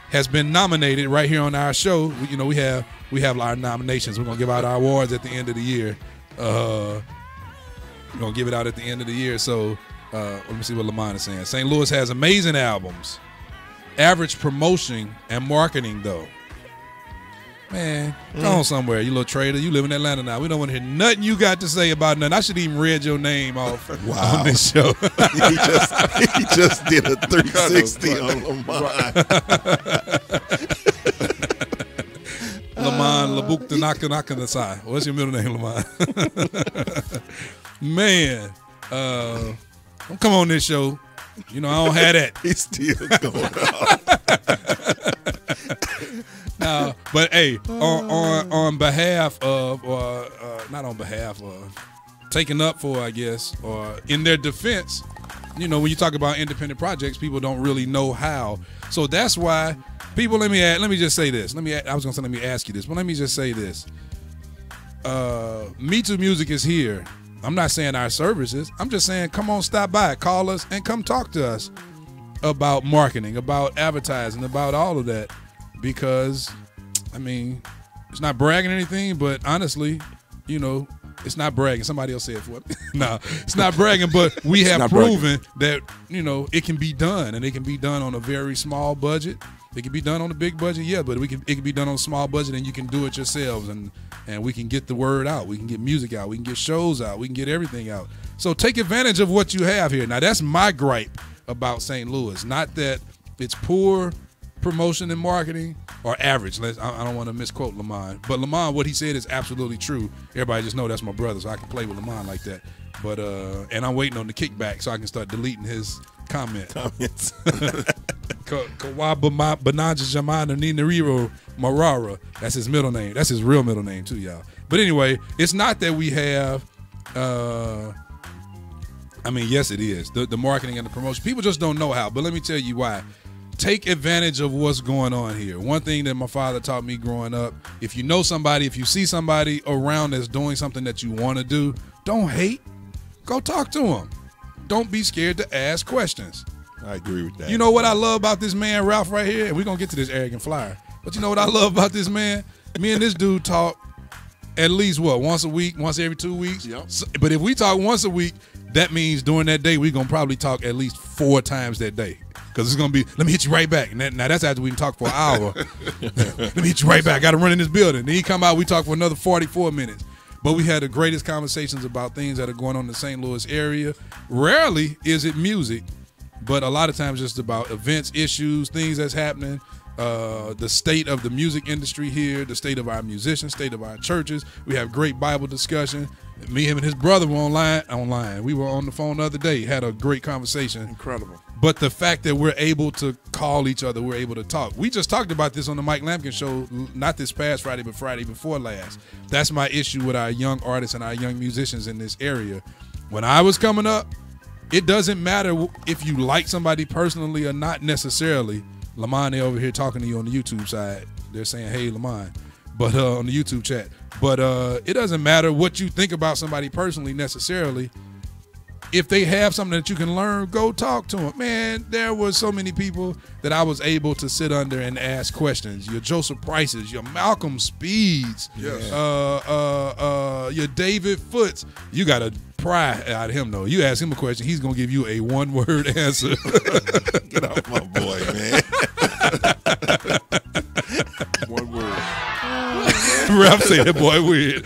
has been nominated right here on our show. We have our nominations. We're going to give out our awards at the end of the year. We're going to give it out at the end of the year. So let me see what Lamont is saying. St. Louis has amazing albums. Average promotion and marketing, though. Man, go on somewhere, you little trader. You live in Atlanta now. We don't want to hear nothing you got to say about nothing. I should even read your name off on this show. he just did a 360 on Lamont. Lamont Labuktanakanakanasai. What's your middle name, Lamont? Man, don't come on this show. I don't have that. He's still going on. But hey, on behalf of, or not on behalf of, taken up for, I guess, or in their defense, when you talk about independent projects, people don't really know how. So that's why people. Let me just say this. Let me ask you this, but let me just say this. MeTooMusic is here. I'm not saying our services. I'm just saying, come on, stop by, call us, and come talk to us about marketing, about advertising, about all of that. Because, it's not bragging or anything, but honestly, it's not bragging. Somebody else say it for me. No, it's not bragging, but we have proven that, it can be done, and it can be done on a very small budget. It can be done on a big budget, yeah, but it can be done on a small budget, and you can do it yourselves, and we can get the word out. We can get music out. We can get shows out. We can get everything out. So take advantage of what you have here. Now, that's my gripe about St. Louis. Not that it's poor promotion and marketing or average. I don't want to misquote Lamont. But Lamont, what he said is absolutely true. Everybody just know that's my brother, so I can play with Lamont like that. But and I'm waiting on the kickback so I can start deleting his comments. Marara. That's his middle name. That's his real middle name too, y'all. But anyway, it's not that we have yes, it is. The marketing and the promotion. People just don't know how. But let me tell you why. Take advantage of what's going on here. One thing that my father taught me growing up, if you know somebody, if you see somebody around that's doing something that you want to do, don't hate. Go talk to them. Don't be scared to ask questions. I agree with that. You know what I love about this man, Ralph, right here? And we're going to get to this arrogant flyer. But you know what I love about this man? Me and this dude talk at least what, once a week, once every 2 weeks. Yep. So, but if we talk once a week, that means during that day we're gonna probably talk at least 4 times that day. Because it's gonna be, let me hit you right back. And now that's after we can talk for an hour. Let me hit you right back. I gotta run in this building. Then he come out, we talk for another 44 minutes. But we had the greatest conversations about things that are going on in the St. Louis area. Rarely is it music, but a lot of times just about events, issues, things that's happening, the state of the music industry here, the state of our musicians, state of our churches. We have great Bible discussion. Me, him, and his brother were online. We were on the phone the other day, had a great conversation. Incredible. But the fact that we're able to call each other, we're able to talk. We just talked about this on the Mike Lampkin show, not this past Friday, but Friday before last. That's my issue with our young artists and our young musicians in this area. When I was coming up, it doesn't matter if you like somebody personally or not necessarily. Lamont, they over here talking to you on the YouTube side. They're saying, hey, Lamont, but on the YouTube chat. But it doesn't matter what you think about somebody personally necessarily. If they have something that you can learn, go talk to them. Man, there were so many people that I was able to sit under and ask questions. Your Joseph Prices, your Malcolm Speeds, yes. Your David Foots. You got to pry out of him, though. You ask him a question, he's going to give you a one-word answer. Get off my boy, man. One word. Ralph say that boy weird.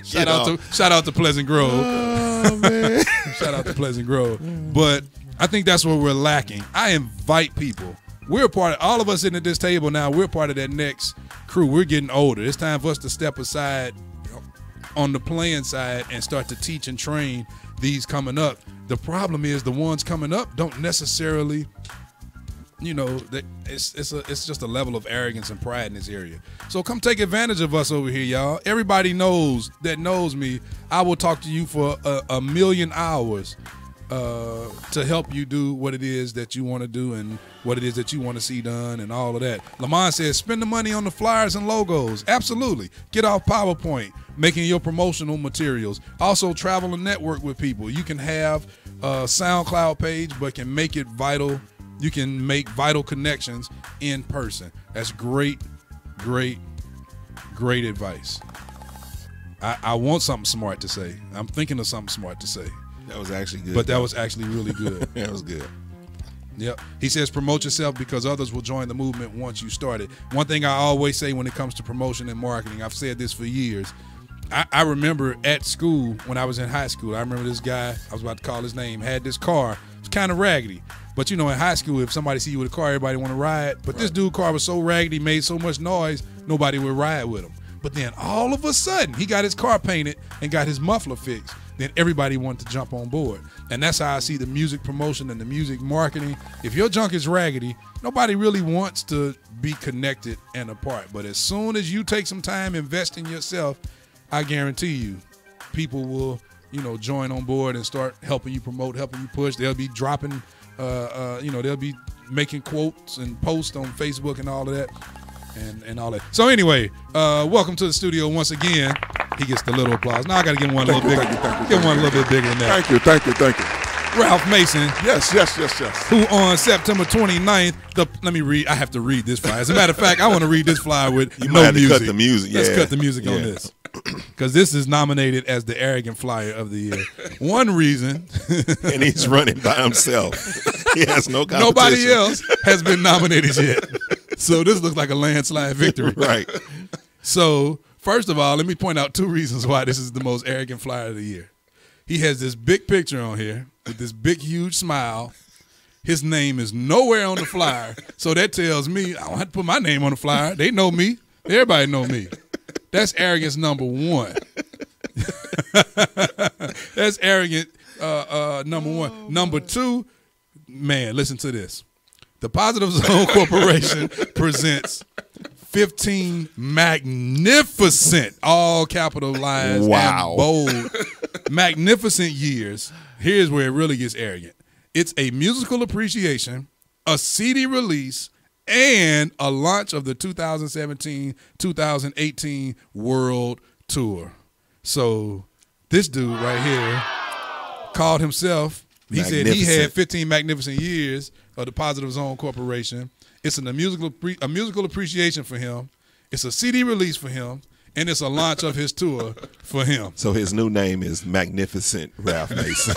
Shout out to Pleasant Grove. Oh, man. Shout out to Pleasant Grove. But I think that's what we're lacking. I invite people. We're a part of, all of us sitting at this table now, we're part of that next crew. We're getting older. It's time for us to step aside on the playing side and start to teach and train these coming up. The problem is the ones coming up don't necessarily, you know, it's just a level of arrogance and pride in this area. So come take advantage of us over here, y'all. Everybody knows me. I will talk to you for a million hours to help you do what it is that you want to do and what it is that you want to see done and all of that. Lamont says, spend the money on the flyers and logos. Absolutely. Get off PowerPoint, making your promotional materials. Also, travel and network with people. You can have a SoundCloud page, but can make it vital. You can make vital connections in person. That's great, great, great advice. I want something smart to say. I'm thinking of something smart to say. That was actually good. But that was actually really good. That was good. Yep. He says promote yourself because others will join the movement once you start it. One thing I always say when it comes to promotion and marketing, I've said this for years. I remember at school, when I was in high school, I remember this guy, I was about to call his name, had this car. It was kind of raggedy. But, you know, in high school, if somebody see you with a car, everybody want to ride. But this dude's car was so raggedy, made so much noise, nobody would ride with him. But then all of a sudden, he got his car painted and got his muffler fixed. Then everybody wanted to jump on board. And that's how I see the music promotion and the music marketing. If your junk is raggedy, nobody really wants to be connected and a part. But as soon as you take some time, invest in yourself, I guarantee you, people will, you know, join on board and start helping you promote, helping you push. They'll be dropping, they'll be making quotes and posts on Facebook and all of that. And all that. So anyway, welcome to the studio once again. He gets the little applause. Now I got to give one a little bigger. Give one a little bit bigger than that. Thank you. Ralph Mason. Yes. Who on September 29th, let me read. I have to read this flyer. As a matter of fact, I want to read this flyer with you no might music. Cut the music. Let's cut the music on this. Because this is nominated as the arrogant flyer of the year. One reason. And he's running by himself. He has no competition. Nobody else has been nominated yet. So this looks like a landslide victory. Right. So first of all, let me point out 2 reasons why this is the most arrogant flyer of the year. He has this big picture on here with this big, huge smile. His name is nowhere on the flyer. So that tells me I don't have to put my name on the flyer. They know me. Everybody know me. That's arrogance number 1. That's arrogant number 1. Number 2, man, listen to this. The Positive Zone Corporation presents 15 magnificent, all capitalized and bold, magnificent years. Here's where it really gets arrogant. It's a musical appreciation, a CD release, and a launch of the 2017-2018 World Tour. So this dude right here called himself, he said he had 15 magnificent years of the Positive Zone Corporation. It's a musical appreciation for him. It's a CD release for him. and it's a launch of his tour for him. So his new name is Magnificent Ralph Mason.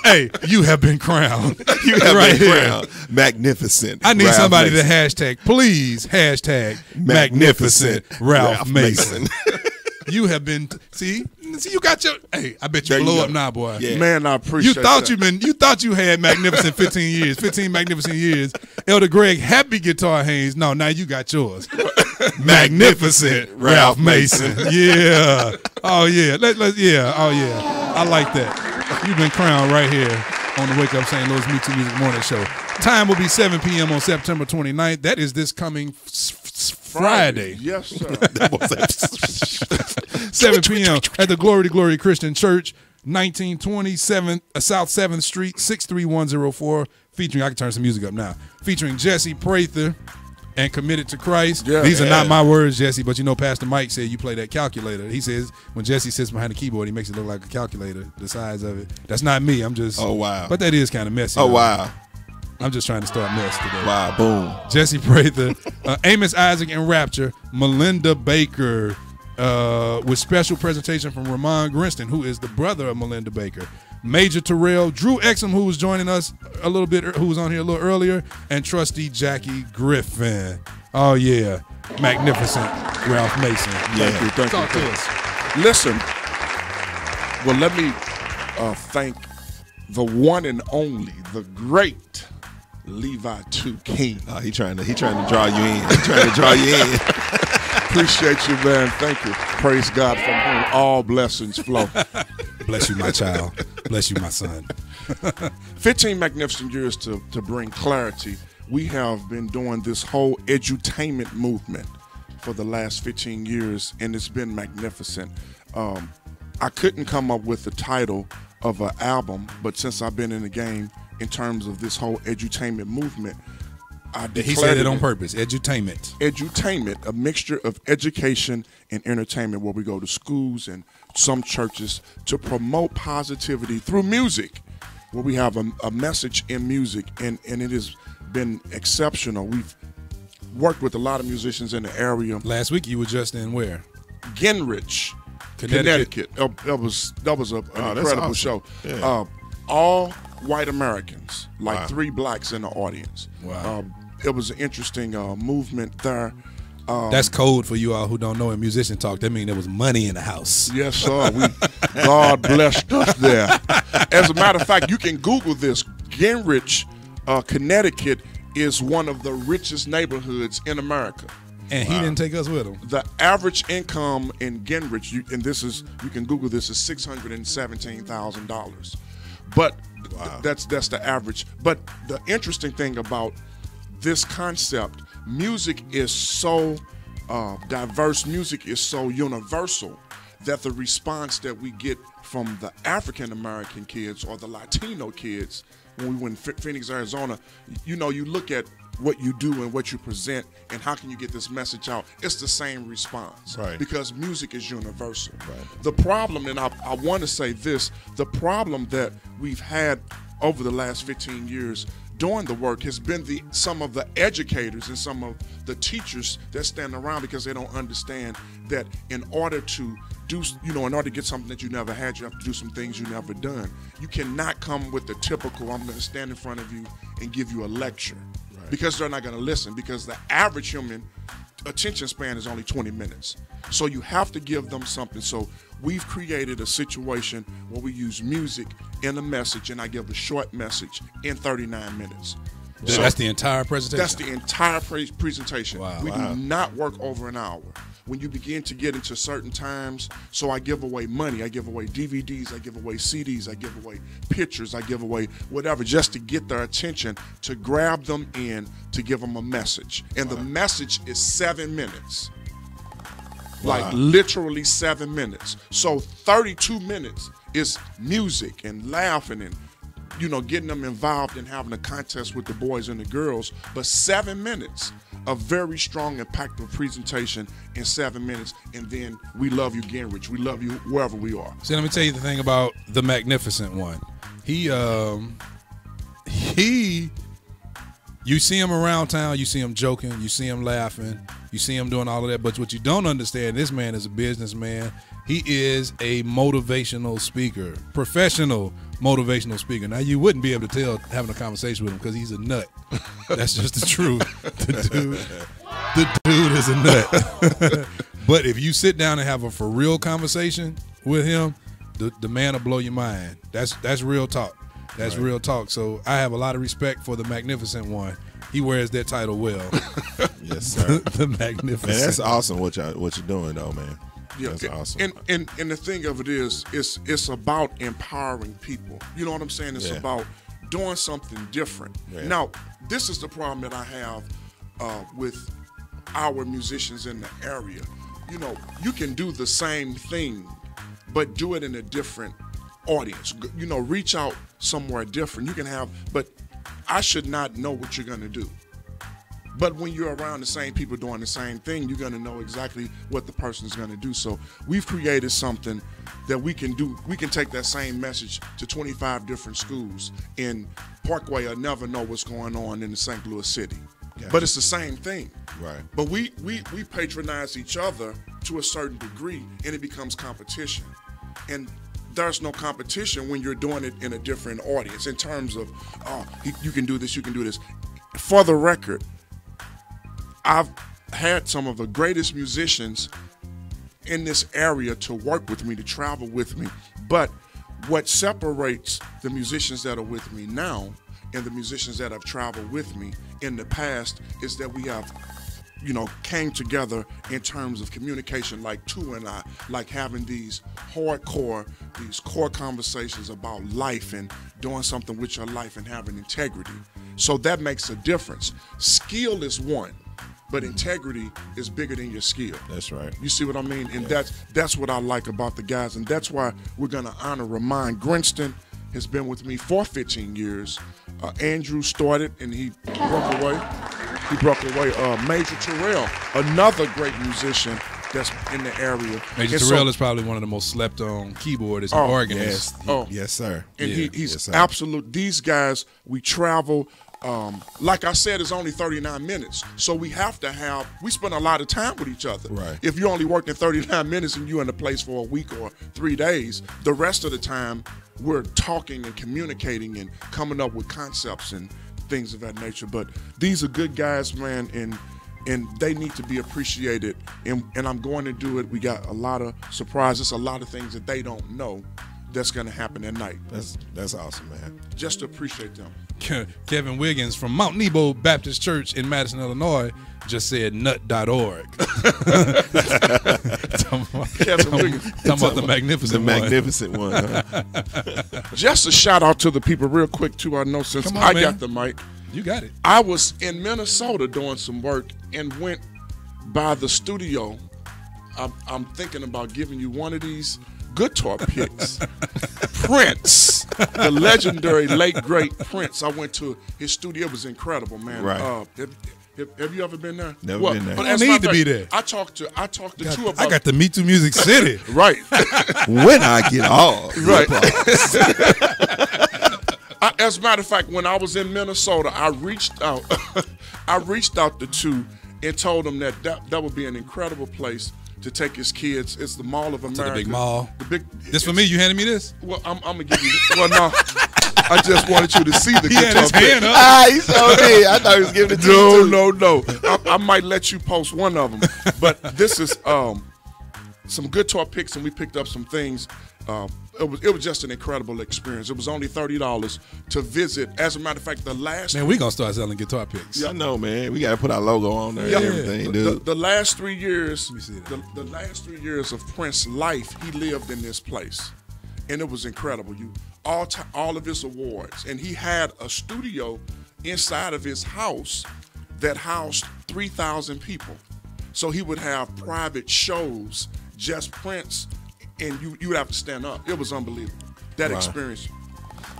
Hey, you have been crowned. You have right been here. crowned Magnificent. I need Ralph somebody Mason. to hashtag, please hashtag Magnificent Ralph Mason. You have been see you got your hey, I bet you There blow you up go. now, boy. Yeah. Man, I appreciate you thought that. you thought you had magnificent 15 years, 15 magnificent years. Elder Greg, happy Guitar Haynes. No, now you got yours. Magnificent Ralph Mason. Yeah. Oh yeah. Yeah. Oh yeah. I like that. You've been crowned right here on the Wake Up St. Louis MeTooMusic Morning Show. Time will be 7 p.m. on September 29th. That is this coming Friday. Yes, sir. 7 p.m. at the Glory to Glory Christian Church, 1927 South 7th Street, 63104. Featuring, I can turn some music up now. Featuring Jesse Prather and Committed to Christ. Yeah, These are not my words, Jesse, but you know Pastor Mike said you play that calculator. He says when Jesse sits behind the keyboard, he makes it look like a calculator, the size of it. That's not me. I'm just. Oh, wow. But that is kind of messy. Oh, though. wow. I'm just trying to start mess today. Wow, boom. Jesse Prather, Amos Isaac and Rapture, Melinda Baker, with special presentation from Ramon Grinston, who is the brother of Melinda Baker. Major Terrell, Drew Exum, who was joining us a little bit, who was on here a little earlier, and Trustee Jackie Griffin. Oh yeah, magnificent Ralph Mason. Thank you. Talk to us. Listen, well, let me thank the one and only, the great Levi 2 King. Oh, he trying to draw you in. He trying to draw you in. Appreciate you, man. Thank you. Praise God from whom all blessings flow. Bless you, my child. Bless you, my son. 15 magnificent years to bring clarity. We have been doing this whole edutainment movement for the last 15 years, and it's been magnificent. I couldn't come up with the title of an album, but since I've been in the game in terms of this whole edutainment movement, he said it on purpose. Edutainment. Edutainment, a mixture of education and entertainment, where we go to schools and some churches to promote positivity through music, where we have a message in music, and it has been exceptional. We've worked with a lot of musicians in the area. Last week you were just in where? Genrich, Connecticut. That was an incredible awesome. show. Yeah. All white Americans, like Wow. 3 blacks in the audience. Wow. It was an interesting movement there. That's code for you all who don't know in musician talk. That means there was money in the house. Yes, sir. God blessed us there. As a matter of fact, you can Google this. Genrich, Connecticut is one of the richest neighborhoods in America. And he didn't take us with him. The average income in Genrich, you can Google this, is $617,000. But that's the average. But the interesting thing about this concept, music is so diverse, music is so universal, that the response that we get from the African American kids or the Latino kids when we went to Phoenix, Arizona, you look at what you do and what you present and how can you get this message out, it's the same response. Right. Because music is universal. Right. The problem, and I want to say this, the problem that we've had over the last 15 years doing the work has been some of the educators and some of the teachers that stand around, because they don't understand that in order to in order to get something that you never had, you have to do some things you never done. You cannot come with the typical, I'm going to stand in front of you and give you a lecture. Right. Because they're not going to listen, because the average human attention span is only 20 minutes. So you have to give them something. So we've created a situation where we use music in a message, and I give a short message in 39 minutes. So that's the entire presentation? That's the entire presentation. Wow. We do not work over an hour. When you begin to get into certain times, so I give away money, I give away DVDs, I give away CDs, I give away pictures, I give away whatever, just to get their attention, to grab them in, to give them a message. And the message is 7 minutes. Like literally 7 minutes. So 32 minutes is music and laughing and getting them involved in having a contest with the boys and the girls. But 7 minutes, a very strong, impactful presentation in 7 minutes, and then we love you, Genrich. We love you wherever we are. See, let me tell you the thing about the Magnificent One. He You see him around town, you see him joking, you see him laughing, you see him doing all of that. But what you don't understand, this man is a businessman. He is a motivational speaker, professional motivational speaker. Now, you wouldn't be able to tell having a conversation with him because he's a nut. That's just the truth. The dude is a nut. But if you sit down and have a for real conversation with him, the man will blow your mind. That's real talk. That's real talk. So I have a lot of respect for the Magnificent One. He wears that title well. Yes, sir. The Magnificent. Man, that's awesome what you're doing, though, man. Yeah, that's awesome. And the thing of it is, it's about empowering people. You know what I'm saying? It's about doing something different. Yeah. Now, this is the problem that I have with our musicians in the area. You know, you can do the same thing, but do it in a different audience. You know, reach out somewhere different. You can have, but I should not know what you're going to do. But when you're around the same people doing the same thing, you're going to know exactly what the person is going to do. So we've created something that we can do. We can take that same message to 25 different schools in Parkway or never know what's going on in the St. Louis city. Gotcha. But it's the same thing. Right. But we patronize each other to a certain degree, and it becomes competition. And there's no competition when you're doing it in a different audience in terms of, oh, you can do this, you can do this. For the record, I've had some of the greatest musicians in this area to work with me, to travel with me. But what separates the musicians that are with me now and the musicians that have traveled with me in the past is that we have, you know, came together in terms of communication, like Tu and I, like having these core conversations about life and doing something with your life and having integrity. So that makes a difference. Skill is one, but integrity is bigger than your skill. That's right. You see what I mean? And that's what I like about the guys, and that's why we're gonna honor Ramon Grinston. Has been with me for 15 years. Andrew started and he broke away. Major Terrell, another great musician that's in the area. Major Terrell is probably one of the most slept on keyboardists and organists. Yes, sir. And he's absolute. These guys, we travel. Like I said, it's only 39 minutes. So we spend a lot of time with each other. Right. If you're only working 39 minutes and you're in a place for a week or 3 days, the rest of the time we're talking and communicating and coming up with concepts and things of that nature. But these are good guys, man, and they need to be appreciated. And I'm going to do it. We got a lot of surprises, a lot of things that they don't know that's going to happen at night. That's awesome, man. Just to appreciate them. Kevin Wiggins from Mount Nebo Baptist Church in Madison, Illinois, just said nut.org. Kevin Wiggins. Talking about the Magnificent One. The Magnificent One. Huh? Just a shout out to the people real quick, too. I know since I got the mic. You got it. I was in Minnesota doing some work and went by the studio. I'm thinking about giving you one of these guitar picks. Prince, the legendary late great Prince. I went to his studio. It was incredible, man. Right. Have you ever been there? Never been there. But I need to be there. I talked to two about. I got the MeTooMusic City. Right. When I get off. Right. As a matter of fact, when I was in Minnesota, I reached out. I reached out to Tu and told him that would be an incredible place to take his kids. It's the Mall of America. To the big mall. This for me? You handed me this? Well, I'm gonna give you. Well, no. I just wanted you to see the guitar. His hand up. He so did. I thought he was giving it to you. No. I might let you post one of them. But this is some guitar picks, and we picked up some things. It was just an incredible experience. It was only $30 to visit. As a matter of fact, the last we gonna start selling guitar picks. Yeah, I know, man. We gotta put our logo on there and everything, dude. The last 3 years, the last 3 years of Prince's life, he lived in this place, and it was incredible. All of his awards, and he had a studio inside of his house that housed 3,000 people. So he would have private shows, just Prince. And you would have to stand up. It was unbelievable. That experience.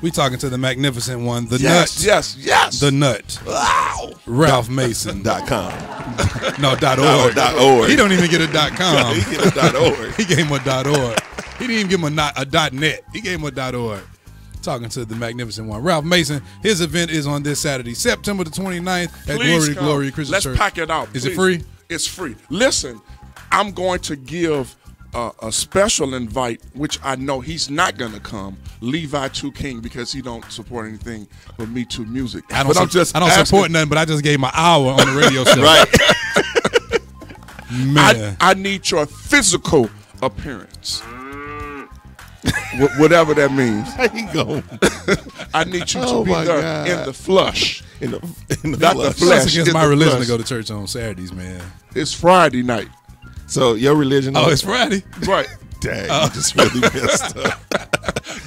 We talking to the Magnificent One, the Nut. Yes. The Nut. Wow. RalphMason.com. No, .org. .org. He don't even get a .com. He get a .org. He gave him a .org. He didn't even give him a .net. He gave him a .org. talking to the magnificent one, Ralph Mason. His event is on this Saturday, September the 29th at Please Glory to come. Glory Christian Let's Church. pack it out. Is please. it free? It's free. Listen, I'm going to give a special invite, which I know he's not going to come, Levi 2 King, because he don't support anything but MeTooMusic. I don't support nothing, but I just gave my hour on the radio show. Right. Man. I need your physical appearance. Whatever that means. How you going? I need you to Oh, be my there God. in the flush. In the Not flesh. the flesh. It's against in my the religion flesh. to go to church on Saturdays, man. It's Friday night. So your religion? Oh, it's Friday? Right. Dang, you just really messed up.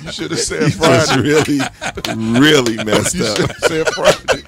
You should have said You Friday. just really messed You up. should have said Friday.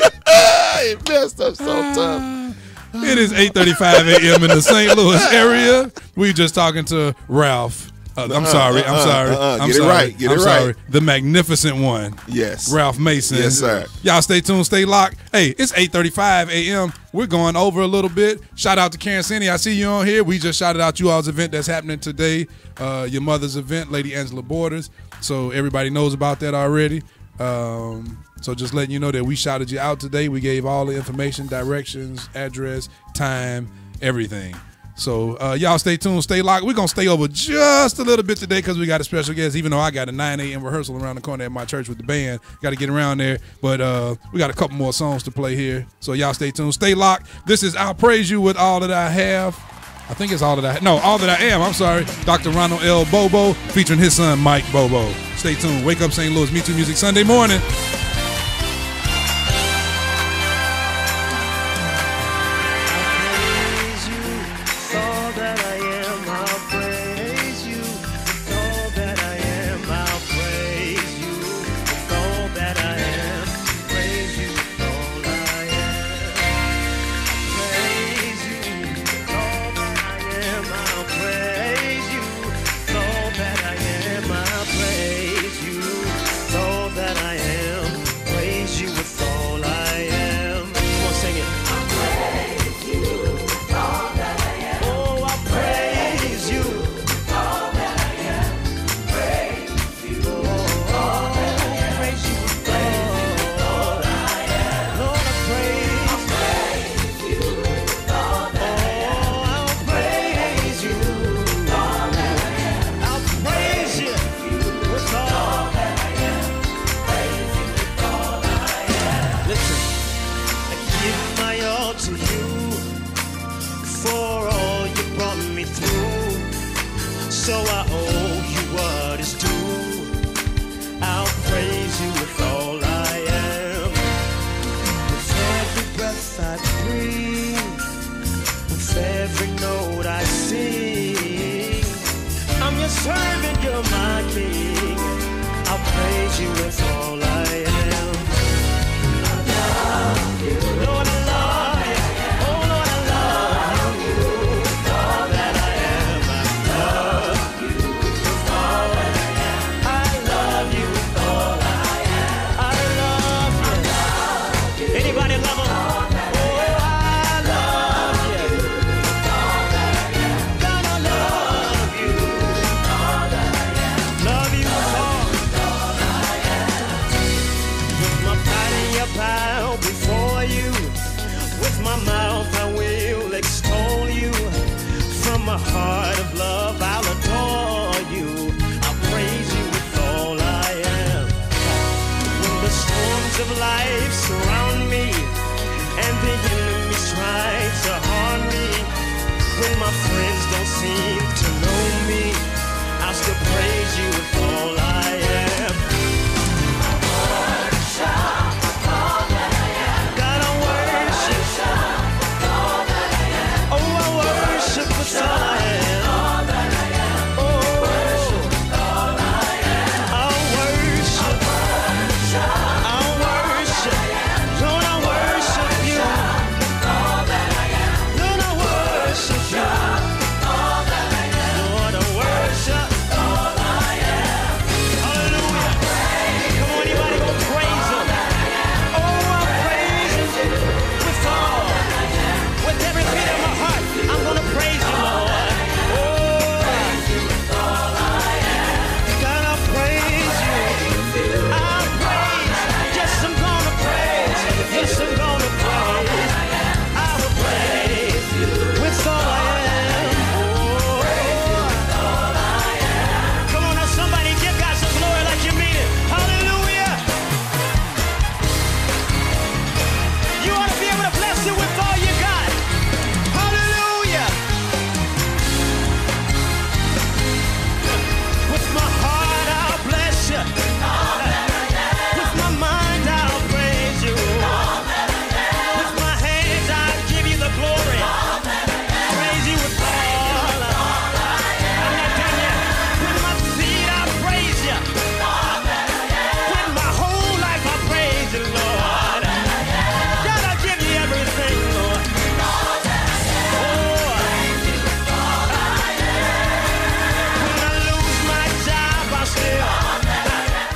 It messed up so tough. It is 8:35 a.m. in the St. Louis area. We just talking to Ralph. I'm sorry. Get it right. Get I'm it sorry. right. The magnificent one. Yes. Ralph Mason. Yes, sir. Y'all stay tuned, stay locked. Hey, it's 8:35 a.m. We're going over a little bit. Shout out to Karen Cindy. I see you on here. We just shouted out you all's event that's happening today. Your mother's event, Lady Angela Borders. So everybody knows about that already. So just letting you know that we shouted you out today. We gave all the information, directions, address, time, everything. So y'all stay tuned, stay locked. We're going to stay over just a little bit today because we got a special guest, even though I got a 9 a.m. rehearsal around the corner at my church with the band. Got to get around there. But we got a couple more songs to play here. So y'all stay tuned, stay locked. This is I'll Praise You With All That I Have. I think it's All That I No, All That I Am. I'm sorry. Dr. Ronald L. Bobo featuring his son, Mike Bobo. Stay tuned. Wake Up St. Louis, MeTooMusic Sunday morning. So I owe you what is due. I'll praise you with all I am. With every breath I breathe, with every note I sing, I'm your servant, you're my king. I'll praise you with all I am. I love you. Lord, I love you. Oh, Lord, I love you. All that I am, I love you.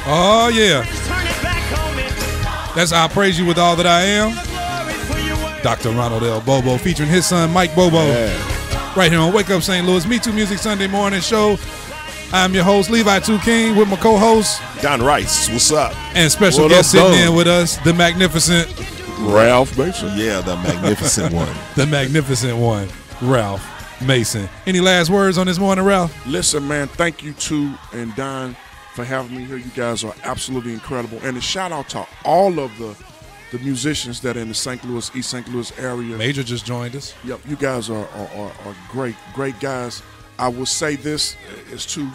Oh, yeah. That's I Praise You With All That I Am. Dr. Ronald L. Bobo featuring his son, Mike Bobo. Yeah. Right here on Wake Up St. Louis, MeTooMusic Sunday morning show. I'm your host, Levi 2 King, with my co-host, Don Rice. What's up? And special guest sitting in with us, the magnificent Ralph Mason. Yeah, the magnificent one. The magnificent one, Ralph Mason. Any last words on this morning, Ralph? Listen, man, thank you to and Don for having me here. You guys are absolutely incredible. And a shout out to all of the musicians that are in the St. Louis, East St. Louis area. Major just joined us. Yep, you guys are great guys. I will say this is two.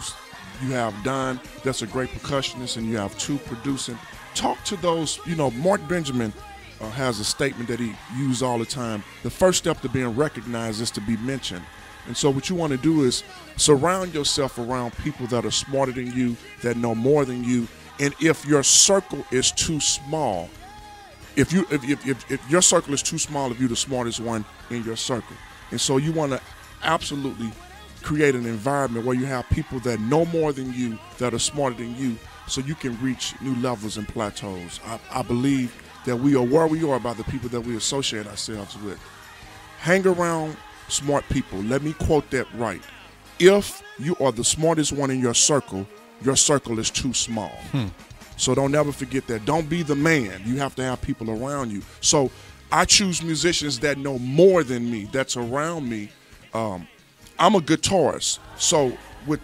You have Don, that's a great percussionist, and you have two producing. Talk to those, Mark Benjamin has a statement that he uses all the time. The first step to being recognized is to be mentioned. And so what you want to do is surround yourself around people that are smarter than you, that know more than you. And if your circle is too small, if your circle is too small, if you're the smartest one in your circle. And so you want to absolutely create an environment where you have people that know more than you, that are smarter than you, so you can reach new levels and plateaus. I believe that we are where we are by the people that we associate ourselves with. Hang around smart people. Let me quote that right. If you are the smartest one in your circle is too small. So don't ever forget that. Don't be the man. You have to have people around you. So I choose musicians that know more than me, that's around me. I'm a guitarist. So with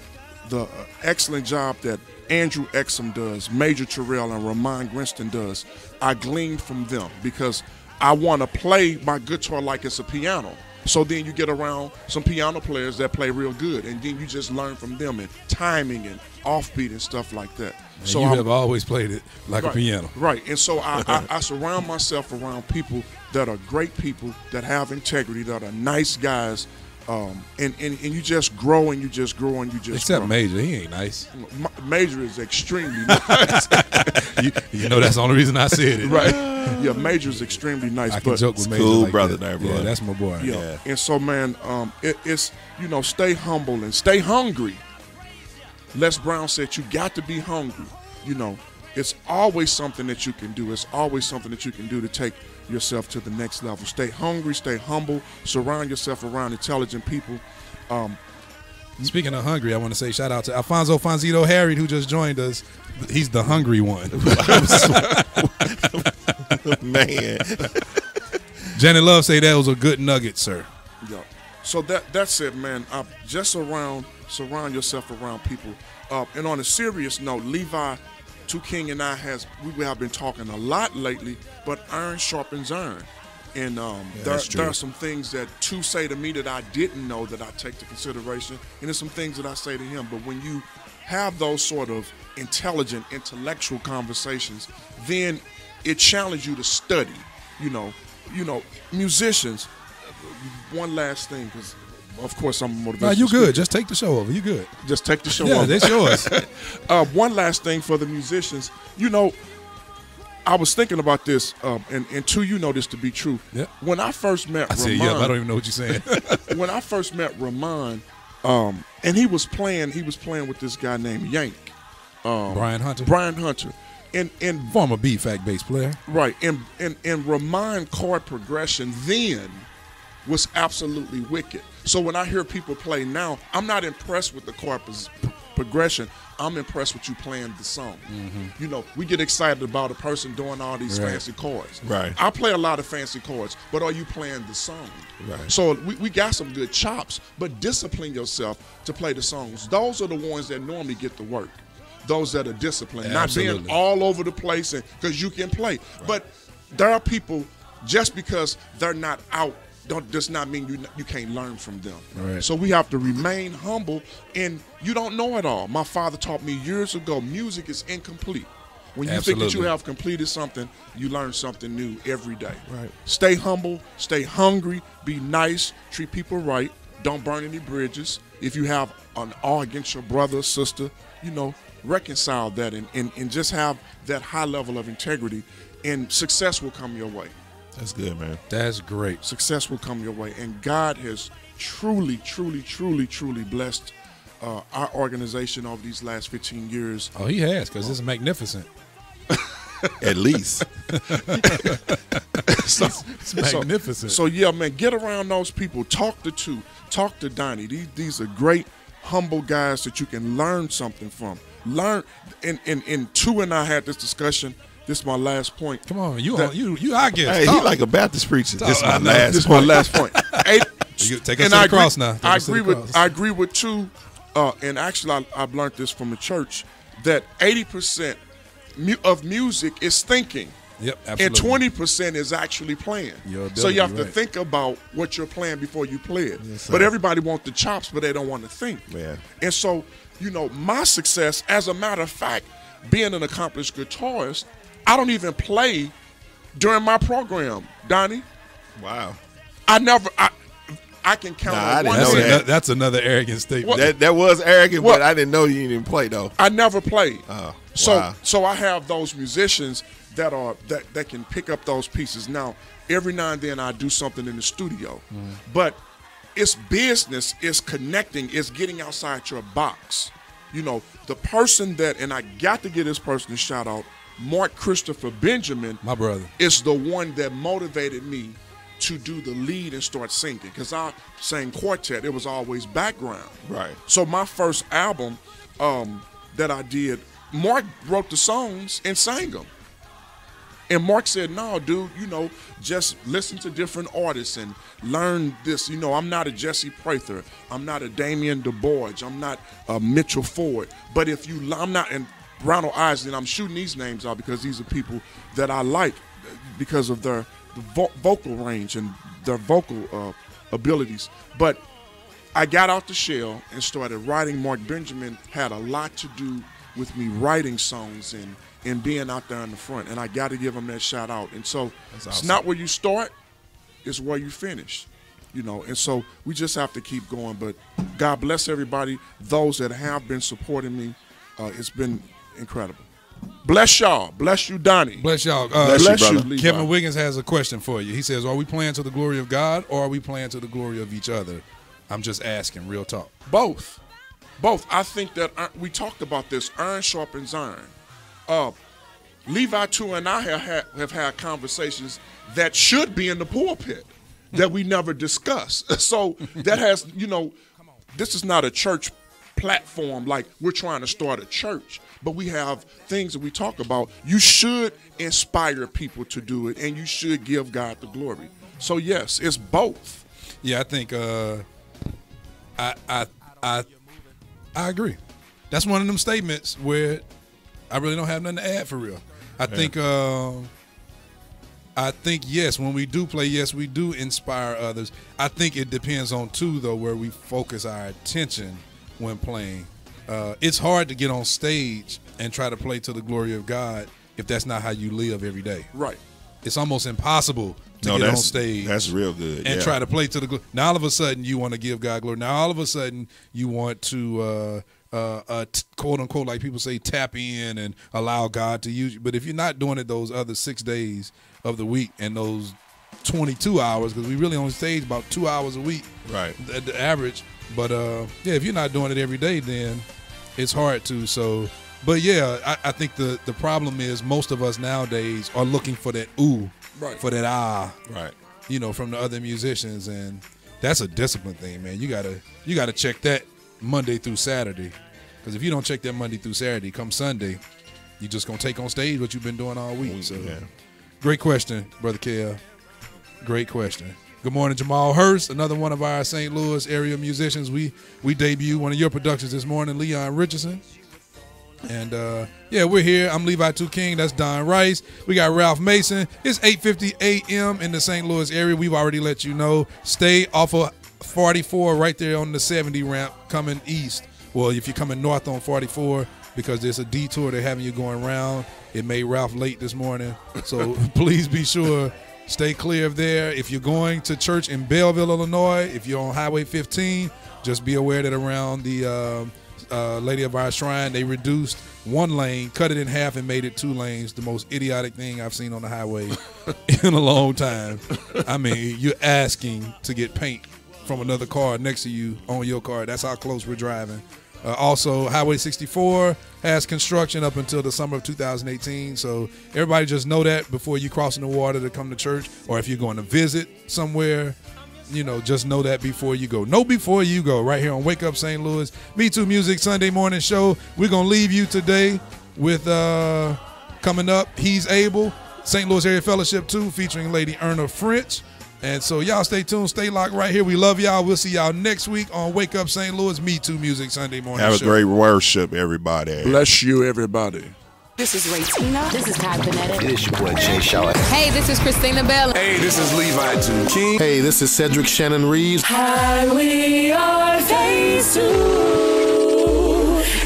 the excellent job that Andrew Exum does, Major Terrell and Ramon Grinston does, I glean from them because I want to play my guitar like it's a piano. So then you get around some piano players that play real good, and then you just learn from them and timing and offbeat and stuff like that. And so you have always played it like a piano. Right, and so I surround myself around people that are great people, that have integrity, that are nice guys, and you just grow and you just grow and you just Except grow. Major, he ain't nice. Major is extremely nice. you know that's the only reason I said it. Right. Yeah, Major is extremely nice. I can joke with Major cool like brother that. there, boy. Yeah, that's my boy. Yeah. And so, man, it's, stay humble and stay hungry. Les Brown said you got to be hungry. It's always something that you can do. It's always something that you can do to take yourself to the next level. Stay hungry, stay humble, surround yourself around intelligent people. Speaking of hungry, I want to say shout out to Alfonso Fonzito Harriet, who just joined us. He's the hungry one. Man. Janet Love say that was a good nugget, sir. Yeah. So that's it, man. Just surround yourself around people. And on a serious note, Levi 2 King and I we have been talking a lot lately, but iron sharpens iron. And there are some things that two say to me that I didn't know that I take to consideration, and there's some things that I say to him. But when you have those sort of intelligent, intellectual conversations, then it challenges you to study. Musicians. One last thing, because of course I'm a motivational No, you speaker. good. Just take the show over. You good. Just take the show Yeah, over. that's yours. One last thing for the musicians. I was thinking about this, and two, you know this to be true. Yeah. When I first met I Ramon, said, yeah, but I don't even know what you're saying. when I first met Ramon, and he was playing with this guy named Yank, Brian Hunter. Brian Hunter, and former B-Fact bass player. Right, and Ramon chord progression then was absolutely wicked. So when I hear people play now, I'm not impressed with the chord progression. I'm impressed with you playing the song. Mm-hmm. We get excited about a person doing all these fancy chords. Right. I play a lot of fancy chords, but are you playing the song? Right. So we got some good chops, but discipline yourself to play the songs. Those are the ones that normally get the work. Those that are disciplined, Absolutely. not being all over the place, and because you can play. Right. But there are people, just because they're not out, does not mean you can't learn from them. Right. So we have to remain humble, and you don't know it all. My father taught me years ago, music is incomplete. When you think that you have completed something, you learn something new every day. Right. Stay humble, stay hungry, be nice, treat people right, don't burn any bridges. If you have an awe against your brother or sister, reconcile that and just have that high level of integrity, and success will come your way. That's good, man. That's great. Success will come your way. And God has truly, truly, truly, truly blessed our organization over these last 15 years. Oh, he has, because it's magnificent. At least. It's magnificent. So yeah, man, get around those people. Talk to Donnie. These are great, humble guys that you can learn something from. Learn. And Two and I had this discussion. This is my last point. Come on, you I guess. Hey, he like a Baptist preacher. This is my last. This is my last point. Take us to the cross now. I agree with Two, and actually I've learned this from the church that 80% of music is thinking. Yep, absolutely. And 20% is actually playing. So you have to think about what you're playing before you play it. Yes, but everybody wants the chops, but they don't want to think. Yeah. And so, my success, as a matter of fact, being an accomplished guitarist, I don't even play during my program, Donnie. Wow. I can count on one hand. That's another arrogant statement. That was arrogant, but I didn't know you didn't play though. I never played. Oh, so I have those musicians that can pick up those pieces. Now, every now and then I do something in the studio, but it's business, it's connecting, it's getting outside your box. The person and I got to give this person a shout out, Mark Christopher Benjamin, my brother, is the one that motivated me to do the lead and start singing, because I sang quartet. It was always background. Right. So my first album that I did, Mark wrote the songs and sang them. And Mark said, no, dude, just listen to different artists and learn this. I'm not a Jesse Prather. I'm not a Damian DeBorge. I'm not a Mitchell Ford. But I'm not, and Ronald Isley, I'm shooting these names out because these are people that I like because of their vocal range and their vocal abilities. But I got out the shell and started writing. Mark Benjamin had a lot to do with me writing songs and being out there in the front. And I got to give him that shout out. And so It's not where you start, it's where you finish. And so we just have to keep going. But God bless everybody, those that have been supporting me. It's been incredible. Bless y'all. Bless you, Donnie. Bless y'all. Bless you, Kevin Wiggins has a question for you. He says, are we playing to the glory of God or are we playing to the glory of each other? I'm just asking, real talk. Both. I think that we talked about this. Iron sharpens iron. Levi, Two, and I have had conversations that should be in the pulpit that we never discuss. So that has, this is not a church platform like we're trying to start a church, but we have things that we talk about. You should inspire people to do it, and you should give God the glory. So yes, it's both. Yeah, I think I agree. That's one of them statements where I really don't have nothing to add for real. I think yes, when we do play, yes, we do inspire others. I think it depends on too, though, where we focus our attention when playing. It's hard to get on stage and try to play to the glory of God if that's not how you live every day. Right. It's almost impossible to get on stage. That's real good. And try to play to the glory. Now all of a sudden you want to give God glory. Now all of a sudden you want to quote unquote, like people say, tap in and allow God to use you. But if you're not doing it those other 6 days of the week and those 22 hours, because we really on stage about 2 hours a week, right? The average. But yeah, if you're not doing it every day, then it's hard to. So, but yeah, I think the problem is most of us nowadays are looking for that right, for that right, from the other musicians, and that's a discipline thing, man. You gotta check that Monday through Saturday, because if you don't check that Monday through Saturday, come Sunday, you're just gonna take on stage what you've been doing all week. So, great question, Brother Kel. Great question. Good morning, Jamal Hurst, another one of our St. Louis area musicians. We debut one of your productions this morning, Leon Richardson. And, yeah, we're here. I'm Levi 2 King. That's Don Rice. We got Ralph Mason. It's 8:50 a.m. in the St. Louis area. We've already let you know. Stay off of 44 right there on the 70 ramp coming east. Well, if you're coming north on 44, because there's a detour they're having you going around. It made Ralph late this morning. So please be sure. Stay clear of there. If you're going to church in Belleville, Illinois, if you're on Highway 15, just be aware that around the Lady of Our Shrine, they reduced one lane, cut it in half, and made it 2 lanes. The most idiotic thing I've seen on the highway in a long time. I mean, you're asking to get paint from another car next to you on your car. That's how close we're driving Also, Highway 64 has construction up until the summer of 2018. So everybody just know that before you crossing the water to come to church, or if you're going to visit somewhere, you know, just know that before you go. Know before you go, right here on Wake Up St. Louis. MeTooMusic Sunday morning show. We're going to leave you today with coming up, He's Able, St. Louis Area Fellowship 2 featuring Lady Erna French. And so y'all stay tuned, stay locked right here. We love y'all. We'll see y'all next week on Wake Up St. Louis MeTooMusic Sunday morning show. Have a great worship, everybody. Bless you, everybody. This is Ray Tina. This is Todd Bennett. It is your boy Jay Shaw. Hey, this is Christina Bell. Hey, this is Levi King. Hey, this is Cedric Shannon Reeves. Hi, we are Phase 2.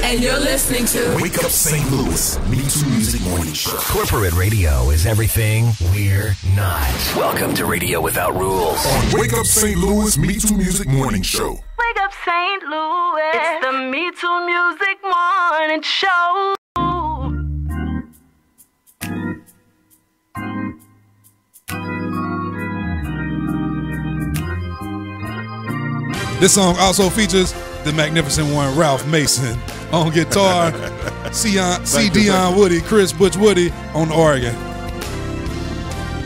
And you're listening to Wake Up St. Louis, MeTooMusic Morning Show. Corporate radio is everything we're not. Welcome to Radio Without Rules. On Wake Up St. Louis, MeTooMusic Morning Show. Wake up St. Louis. It's the MeTooMusic Morning Show. This song also features the magnificent one, Ralph Mason, on guitar, C. Dion Woody, Chris Butch Woody on the organ,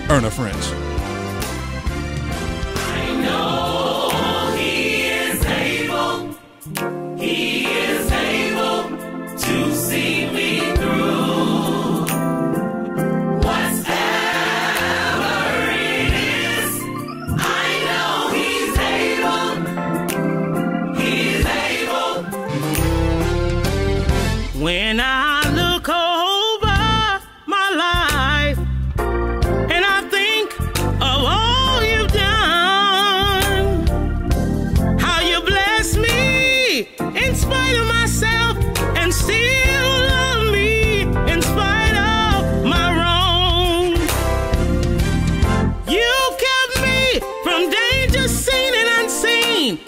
Erna French. I know he is able to see me through. Whatever it is, I know he's able. When I look over my life and I think of all you've done, how you bless me in spite of myself and still love me in spite of my wrong. You kept me from danger seen and unseen,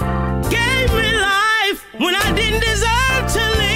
gave me life when I didn't deserve to live.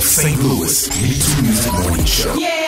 of St. Louis, MeTooMusic Morning Show. Yeah.